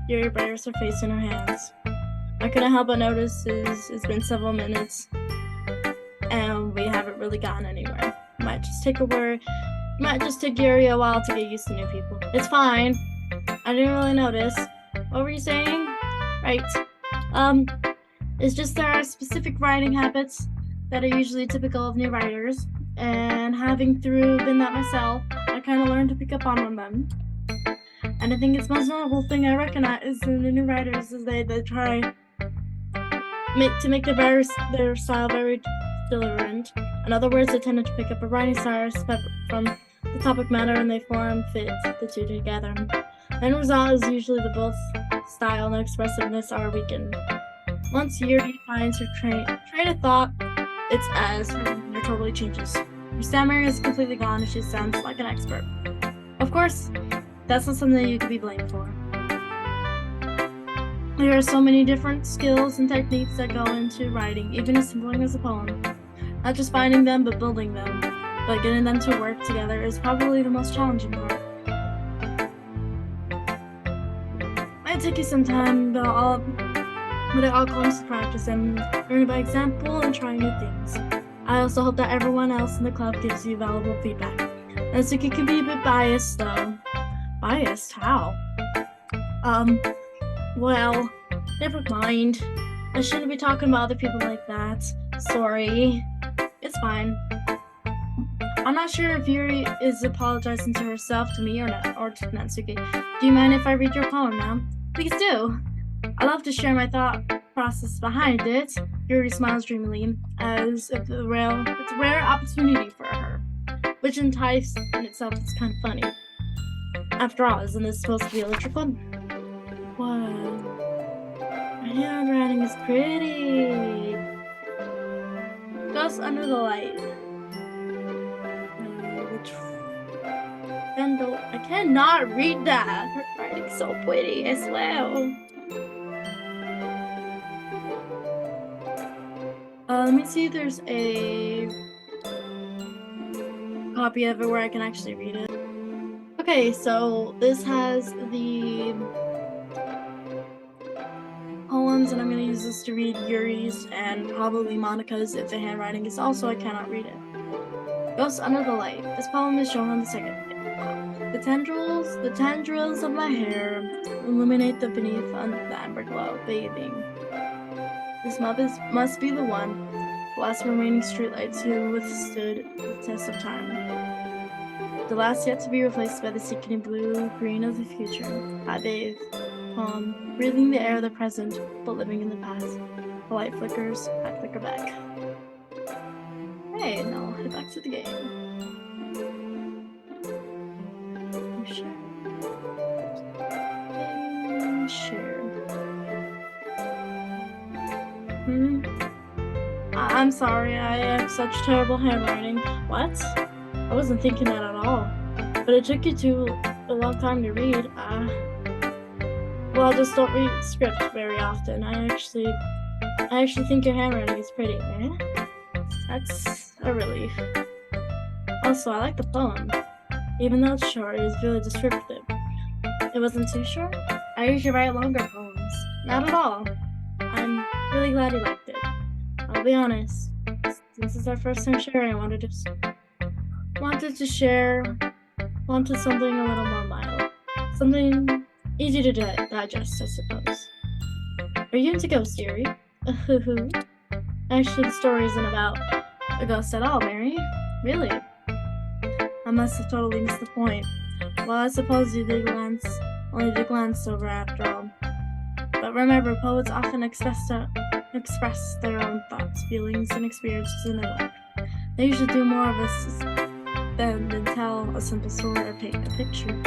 Yuri buries her face in her hands. I couldn't help but notice it's been several minutes and we haven't really gotten anywhere. Might just take Yuri a while to get used to new people. It's fine. I didn't really notice. What were you saying? Right. It's just there are specific writing habits that are usually typical of new writers, and having been that myself, I kind of learned to pick up on them. And I think it's the most notable thing I recognize in the new writers is they try to make their style very deliberate. In other words, they tend to pick up a writing style from the topic matter and they fit the two together. The end result is usually both style and expressiveness are weakened. Once Yuri finds her train of thought, it's as her demeanor totally changes. Her stammering is completely gone and she sounds like an expert. Of course, that's not something you can be blamed for. There are so many different skills and techniques that go into writing, even as simple as a poem. Not just finding them, but building them. But getting them to work together is probably the most challenging part. Might take you some time, but it all comes to practice and learning by example and trying new things. I also hope that everyone else in the club gives you valuable feedback. Natsuki can be a bit biased, though. Biased? How? Well, never mind. I shouldn't be talking about other people like that. Sorry. It's fine. I'm not sure if Yuri is apologizing to herself, to me, or to Natsuki. Do you mind if I read your poem now? Please do. I love to share my thought process behind it. Yuri smiles dreamily, as if it's a rare opportunity for her, which in itself is kind of funny. After all, isn't this supposed to be a literature club? Wow. My handwriting is pretty. Ghost under the light. I cannot read that. Her writing's so pretty as well. Let me see if there's a copy of it where I can actually read it. Okay, so this has the poems, and I'm going to use this to read Yuri's and probably Monica's if the handwriting is also I cannot read it. Ghost Under the Light. This poem is shown on the second page. The tendrils of my hair illuminate the beneath the amber glow, bathing. This must be the one, the last remaining streetlights who withstood the test of time. The last yet to be replaced by the sickening blue-green of the future. I bathe, calm, breathing the air of the present, but living in the past. The light flickers, I flicker back. Hey, now I'll head back to the game. Share. I'm sorry, I have such terrible handwriting. What? I wasn't thinking that at all. But it took you a long time to read. Well, I just don't read script very often. I actually think your handwriting is pretty, eh? That's a relief. Also, I like the poem. Even though it's short, it is really descriptive. It wasn't too short. I usually write longer poems. Not at all. I'm really glad you liked it. I'll be honest. Since it's our first time sharing, I wanted to share. Wanted something a little more mild. Something easy to digest, I suppose. Are you into ghost theory? Actually, the story isn't about a ghost at all, Mary. Really? I must have totally missed the point. Well, I suppose you only did glance over after all. But remember, poets often express their own thoughts, feelings, and experiences in their life. They usually do more of this than tell a simple story or paint a picture.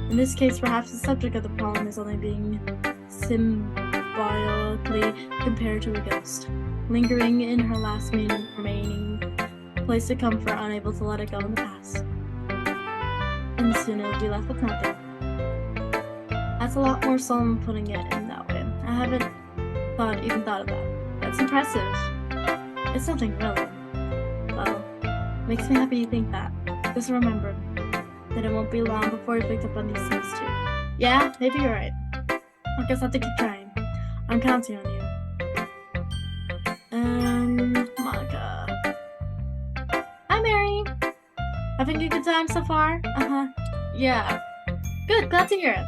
In this case, perhaps the subject of the poem is only being symbolically compared to a ghost, lingering in her last remaining place of comfort, unable to let it go in the past. And soon it'll be left with nothing. That's a lot more solemn putting it in that way. I haven't even thought of that. That's impressive. It's something really. Well, makes me happy you think that. Just remember that it won't be long before you picked up on these things too. Yeah, maybe you're right. I guess I'll have to keep trying. I'm counting on you. Monica. Hi, Mary. Having a good time so far? Yeah. Good, glad to hear it.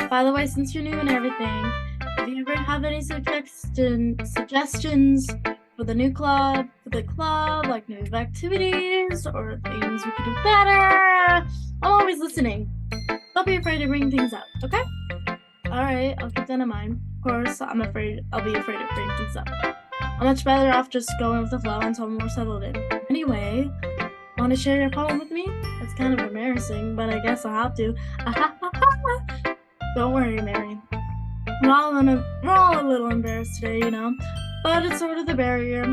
By the way, since you're new and everything, if you ever have any suggestions for the club, like new activities or things we could do better, I'm always listening. Don't be afraid to bring things up, okay? Alright, I'll keep that in mind. Of course, I'll be afraid to bring things up. I'm much better off just going with the flow until I'm more settled in. Anyway, want to share your poem with me? It's kind of embarrassing, but I guess I'll have to. Don't worry, Mary. We're all a little embarrassed today, you know, but it's sort of a barrier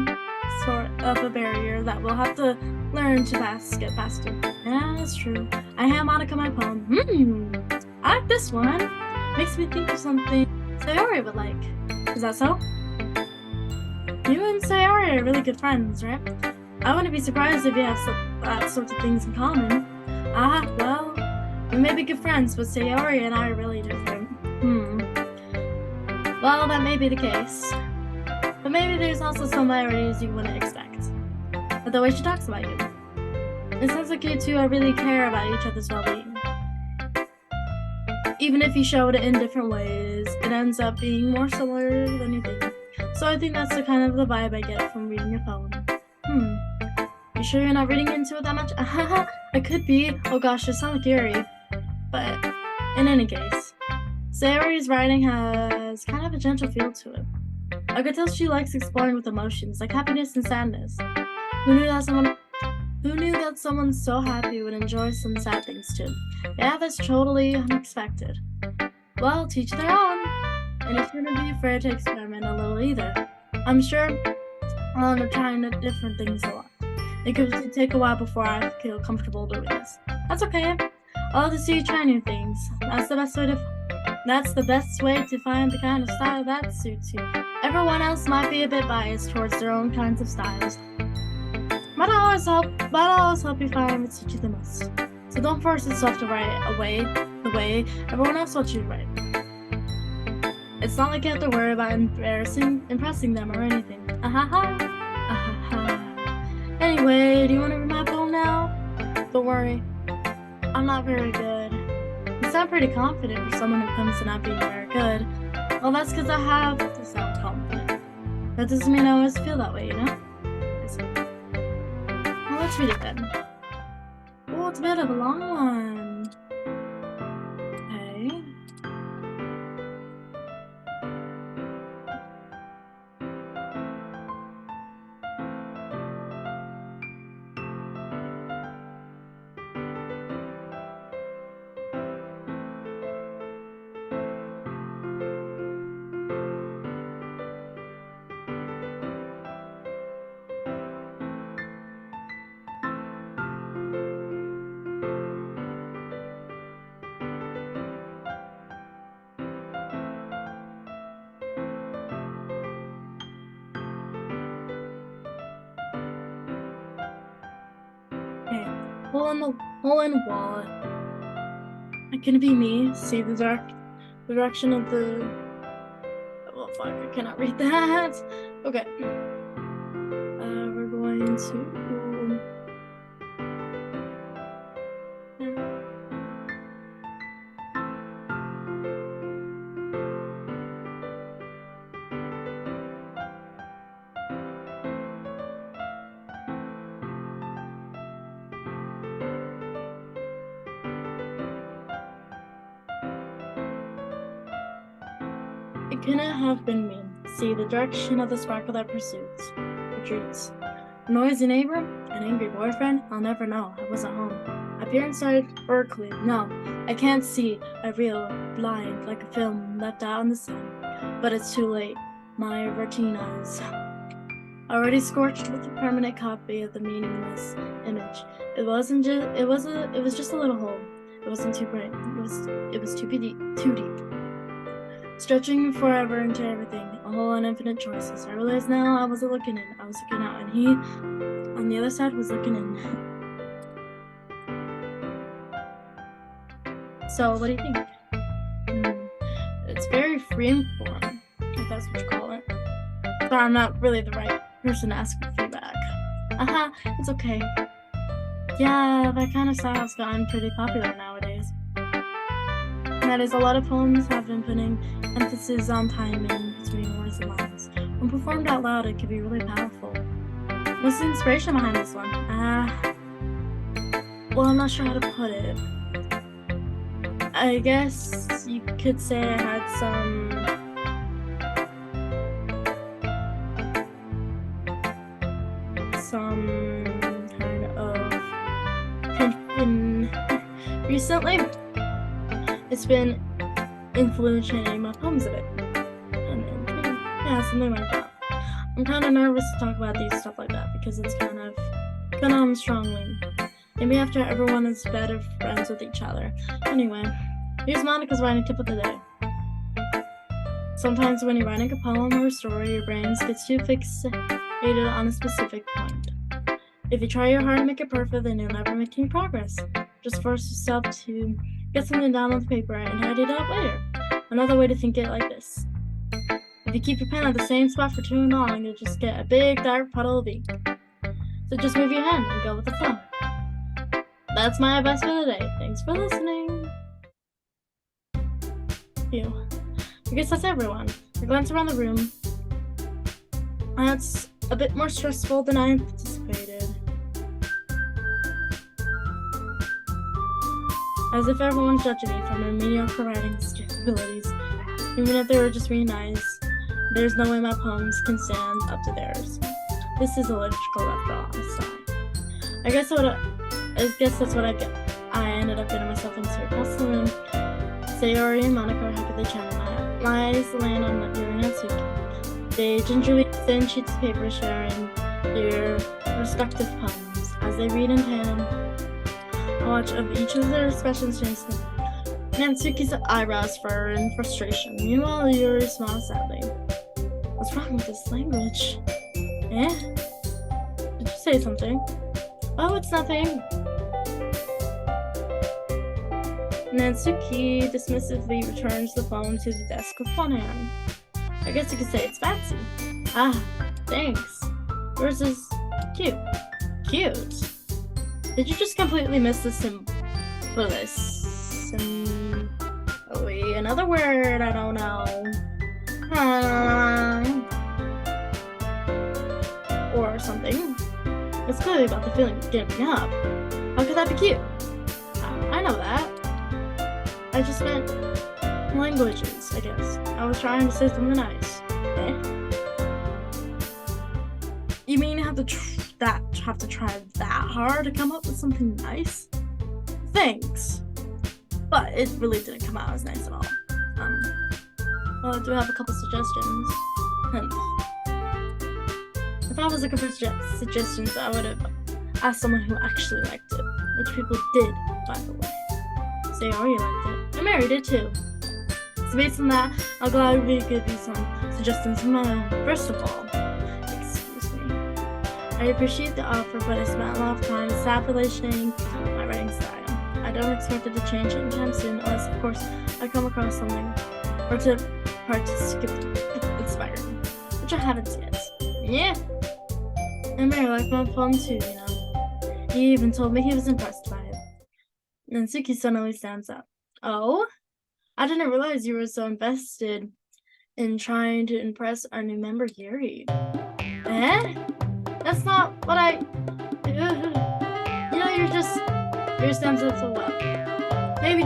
that we'll have to learn to get past it. Yeah, that's true. I hand Monica my poem. I like this one. Makes me think of something Sayori would like. Is that so? You and Sayori are really good friends, right? I wouldn't be surprised if you have sorts of things in common. Well, we may be good friends, but Sayori and I are really different. Well, that may be the case. But maybe there's also similarities you wouldn't expect. But the way she talks about you. It sounds like you two really care about each other's well-being. Even if you show it in different ways, it ends up being more similar than you think. So I think that's the kind of the vibe I get from reading your poem. You sure you're not reading into it that much? I could be. Oh gosh, it sounds like eerie. But in any case, Sayori's writing has kind of a gentle feel to it. I could tell she likes exploring with emotions, like happiness and sadness. Who knew that someone so happy would enjoy some sad things too? Yeah, that's totally unexpected. Well, teach their own. And if you're gonna be afraid to experiment a little either, I'm sure I'll end up trying different things a lot. It could take a while before I feel comfortable doing this. That's okay. I'll have to see you try new things. That's the best way to find the kind of style that suits you. Everyone else might be a bit biased towards their own kinds of styles. But I'll always help you find what suits you the most. So don't force yourself to write the way everyone else wants you to write. It's not like you have to worry about impressing them or anything. Anyway, do you want to read my poem now? Don't worry, I'm not very good. You sound pretty confident for someone who comes to not being very good. Well, that's because I have to sound confident. That doesn't mean I always feel that way, you know? Well, let's read it then. Oh, it's a bit of a long one. Okay. hole in wall. Can it be me? See the direction of the. Oh fuck! I cannot read that. Okay. We're going to. It cannot have been me. See the direction of the sparkle that retreats. A noisy neighbor, an angry boyfriend, I'll never know. I wasn't home. I peer inside Berkeley. No, I can't see. I reel blind like a film left out in the sun. But it's too late. My retinas already scorched with a permanent copy of the meaningless image. It was just a little hole. It wasn't too bright. It was too deep. Stretching forever into everything, a whole and infinite choices. I realized now I wasn't looking in, I was looking out, and he, on the other side, was looking in. So, what do you think? It's very freeform, if that's what you call it. But I'm not really the right person to ask for feedback. It's okay. Yeah, that kind of style's gotten pretty popular nowadays. That is, a lot of poems have been putting emphasis on timing between words and lines. When performed out loud, it can be really powerful. What's the inspiration behind this one? Well, I'm not sure how to put it. I guess you could say I had some kind of tension recently. It's been influencing my poems a bit. Yeah, something like that. I'm kind of nervous to talk about these stuff like that because it's kind of strongly. Maybe after everyone is better friends with each other. Anyway, here's Monica's writing tip of the day. Sometimes when you're writing a poem or a story, your brain gets too fixated on a specific point. If you try your hard to make it perfect, then you'll never make any progress. Just force yourself to get something down on the paper and write it up later. Another way to think it like this. If you keep your pen at the same spot for too long, you'll just get a big dark puddle of ink. So just move your hand and go with the flow. That's my advice for the day. Thanks for listening. I guess that's everyone. I glance around the room. That's a bit more stressful than I anticipated. As if everyone's judging me for my mediocre writing abilities. Even if they were just really nice, there's no way my poems can stand up to theirs. This is illogical after all, I sigh. I guess that's what I ended up getting myself into. Across the room, Sayori and Monica are happily chatting. My eyes land on Lucky and Natsuki. They gingerly send sheets of paper sharing their respective poems. As they read in tandem, I watch of each of their expressions change. Natsuki's eyebrows furrow in frustration. Meanwhile, Yuri smiles sadly. What's wrong with this language? Eh? Did you say something? Oh, it's nothing. Natsuki dismissively returns the phone to the desk with one hand. I guess you could say it's fancy. Thanks. Yours is cute. Cute? Did you just completely miss the oh wait, another word I don't know. Or something. It's clearly about the feeling of getting up. How could that be cute? I know that. I just meant languages, I guess. I was trying to say something nice. You mean you have to try that hard to come up with something nice? Thanks. But it really didn't come out as nice at all. Well, I do have a couple suggestions. If I was looking for suggestions, I would have asked someone who actually liked it, which people did, by the way. Sayori liked it, and Mary did too. So based on that, I'll gladly give you some suggestions of my own. First of all, excuse me. I appreciate the offer, but I spent a lot of time establishing I don't expect it to change anytime soon, unless, of course, I come across something or to inspire me, which I haven't yet. Yeah. And Mary liked my poem too, you know. He even told me he was impressed by it. And Suki suddenly stands up. Oh? I didn't realize you were so invested in trying to impress our new member, Yuri. Eh? That's not what I... You know, you're stands up so well. Maybe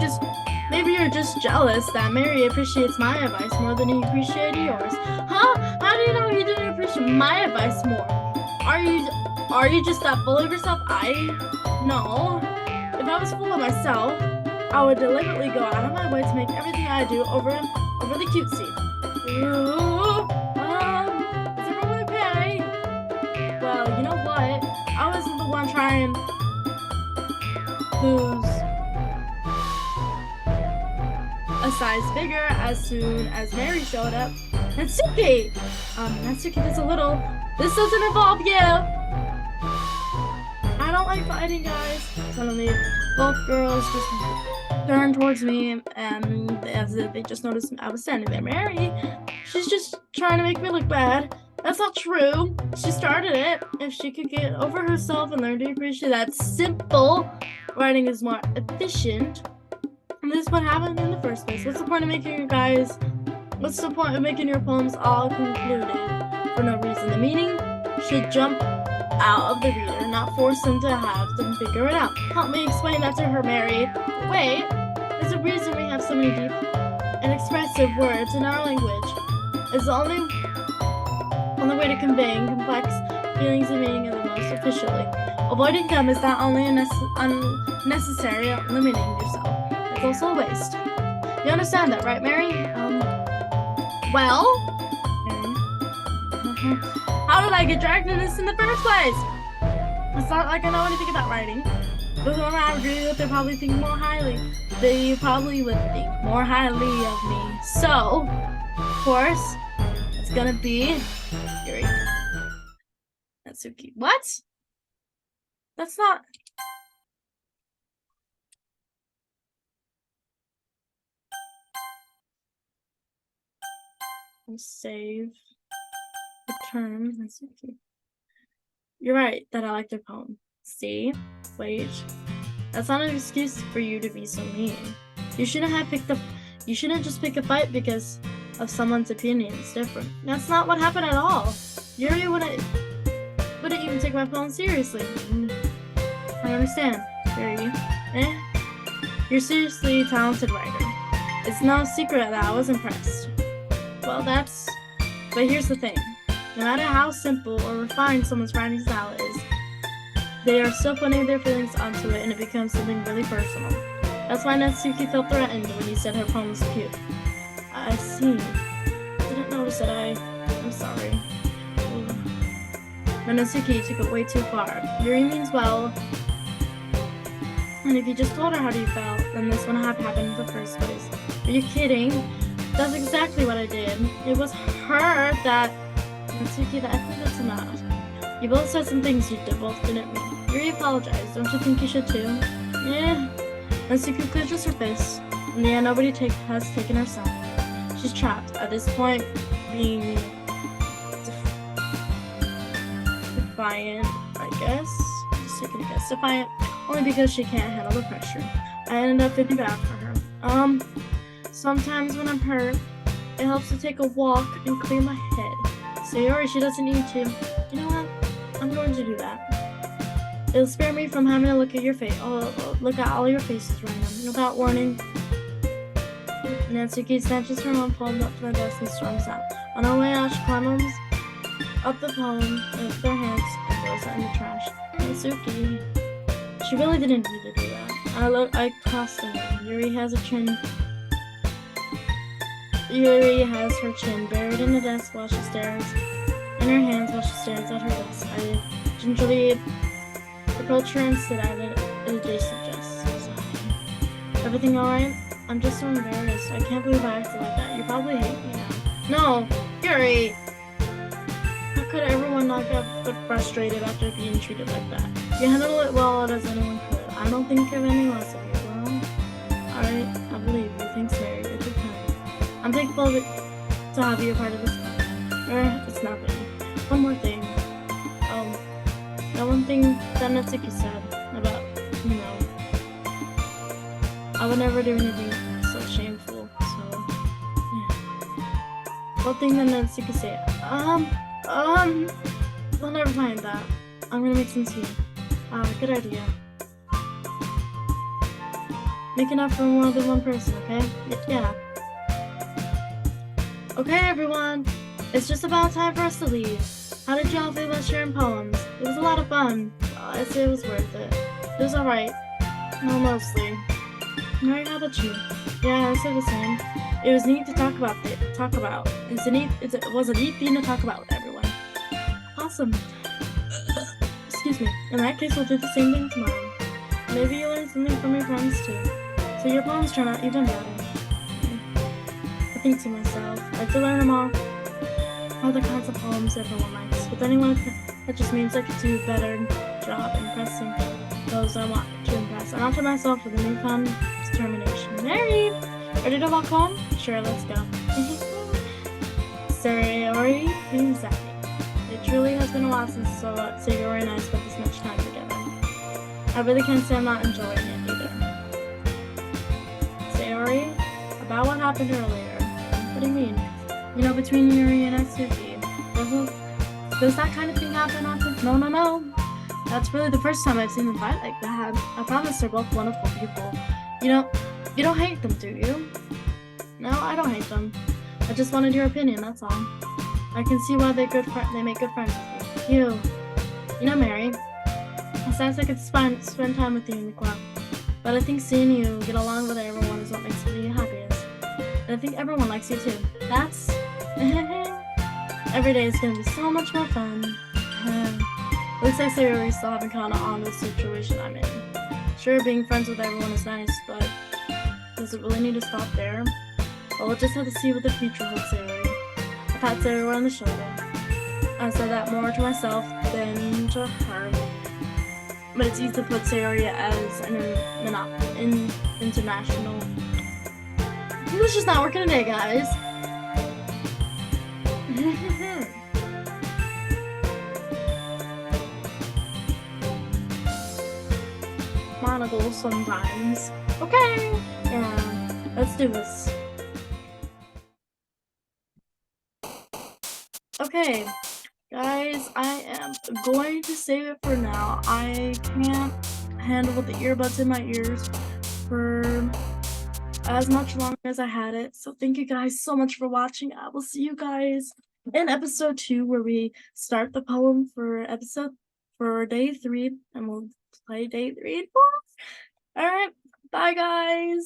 you're just jealous that Mary appreciates my advice more than he appreciated yours. Huh? How do you know he didn't appreciate my advice more? Are you just that full of yourself? No. If I was full of myself, I would deliberately go out of my way to make everything I do over the cutesy. Is everyone okay? Well, you know what? I wasn't the one trying who's a size bigger as soon as Mary showed up. Natsuki! Natsuki, this doesn't involve you! I don't like fighting, guys. Suddenly, both girls just turned towards me, and as if they just noticed I was standing there. Mary, she's just trying to make me look bad. That's not true. She started it. If she could get over herself and learn to appreciate that simple writing is more efficient, and this is what happened in the first place. What's the point of making your poems all concluded for no reason? The meaning should jump out of the reader, not force them to have them figure it out. Help me explain that to her, Mary. Wait, there's a reason we have so many deep and expressive words in our language. It's the only way to convey complex feelings and meaning in the most efficiently. Avoiding them is not only unnecessary, limiting yourself. It's also a waste. You understand that, right, Mary? Well? How did I get dragged into this in the first place? It's not like I know anything about writing. But when I agree with, they probably think more highly. They probably would think more highly of me. So, of course, it's gonna be Yuri. Natsuki. What? That's not... Save. Return. Natsuki. You're right that I like their poem. See? Wait. That's not an excuse for you to be so mean. You shouldn't just pick a fight because of someone's opinion. It's different. That's not what happened at all. Yuri wouldn't even take my poem seriously. I understand, Yuri. You're seriously a talented writer. It's no secret that I was impressed. Well, but here's the thing. No matter how simple or refined someone's writing style is, they are still putting their feelings onto it and it becomes something really personal. That's why Natsuki felt threatened when you said her poem was cute. I see. Didn't notice that I'm sorry. But Natsuki took it way too far. Yuri means well. And if you just told her how you felt, then this wouldn't have happened in the first place. Are you kidding? That's exactly what I did. It was her that... Natsuki, I think that's enough. You both said some things you both didn't mean. Yuri apologized. Don't you think you should too? Yeah. Natsuki clenches her fists. In the end, nobody has taken her side. She's trapped. At this point, being defiant, I guess. Just taking a guess. Defiant, only because she can't handle the pressure. I ended up feeling bad for her. Sometimes when I'm hurt, it helps to take a walk and clear my head. So Yuri, she doesn't need to. You know what? I'm going to do that. It'll spare me from having to look at your face. Look at all your faces right now. Without warning, Natsuki snatches her own poem up from the desk and storms out. On her way out, she climbs up the poem with their hands and throws it in the trash. Natsuki, she really didn't need to do that. I crossed her. Yuri has her chin buried in the desk while she stares, in her hands while she stares at her desk. I gingerly approach her and sit at it adjacent desk. Everything alright? I'm just so embarrassed. I can't believe I acted like that. You probably hate me now. No, Yuri! How could everyone not get frustrated after being treated like that? You handled it well as anyone could. I don't think of any less of you. thankful to have you a part of this. It's nothing. One more thing. That one thing that Natsuki said about, I would never do anything so shameful. So, yeah. One thing that Natsuki said. We'll never mind that. I'm gonna make some tea. Good idea. Make enough for more than one person, okay? Yeah. Okay, everyone. It's just about time for us to leave. How did y'all feel about sharing poems? It was a lot of fun. I'd say it was worth it. It was alright. No, mostly. Mary, how about you? Yeah, I said the same. It was neat to talk about. It was a neat thing to talk about with everyone. Awesome. Excuse me. In that case, we'll do the same thing tomorrow. Maybe you learn something from your friends too. So your poems turn out even better. I think to myself, I have to learn them all the kinds of poems everyone likes. With anyone, that just means I could do a better job impressing those I want to impress. And after myself with a newfound determination. Mary! Ready to walk home? Sure, let's go. Sayori, exactly. It truly has been a while since Sayori and I spent this much time together. I really can't say I'm not enjoying it either. Sayori, about what happened earlier. What do you mean? Between Yuri and Natsuki. Does that kind of thing happen often? No. That's really the first time I've seen them fight like that. I promise they're both wonderful people. You don't hate them, do you? No, I don't hate them. I just wanted your opinion, that's all. I can see why they make good friends with you. Mary, it sounds like I could spend time with you in the club. But I think seeing you get along with everyone is what makes me happiest. And I think everyone likes you too. That's... Every day is gonna be so much more fun. Looks like Sayori's still having kinda on the situation I'm in. Sure, being friends with everyone is nice, but does it really need to stop there? Well, we'll just have to see what the future holds, Sayori. I pat Sayori on the shoulder. I said that more to myself than to her. But it's easy to put Sayori as an international. English is not working today, guys. Monocles sometimes. Okay, yeah, let's do this. Okay, guys, I am going to save it for now. I can't handle the earbuds in my ears for as much longer as I had it. So thank you guys so much for watching. I will see you guys in episode 2, where we start the poem for day 3, and we'll play day 3 and 4. All right, bye guys.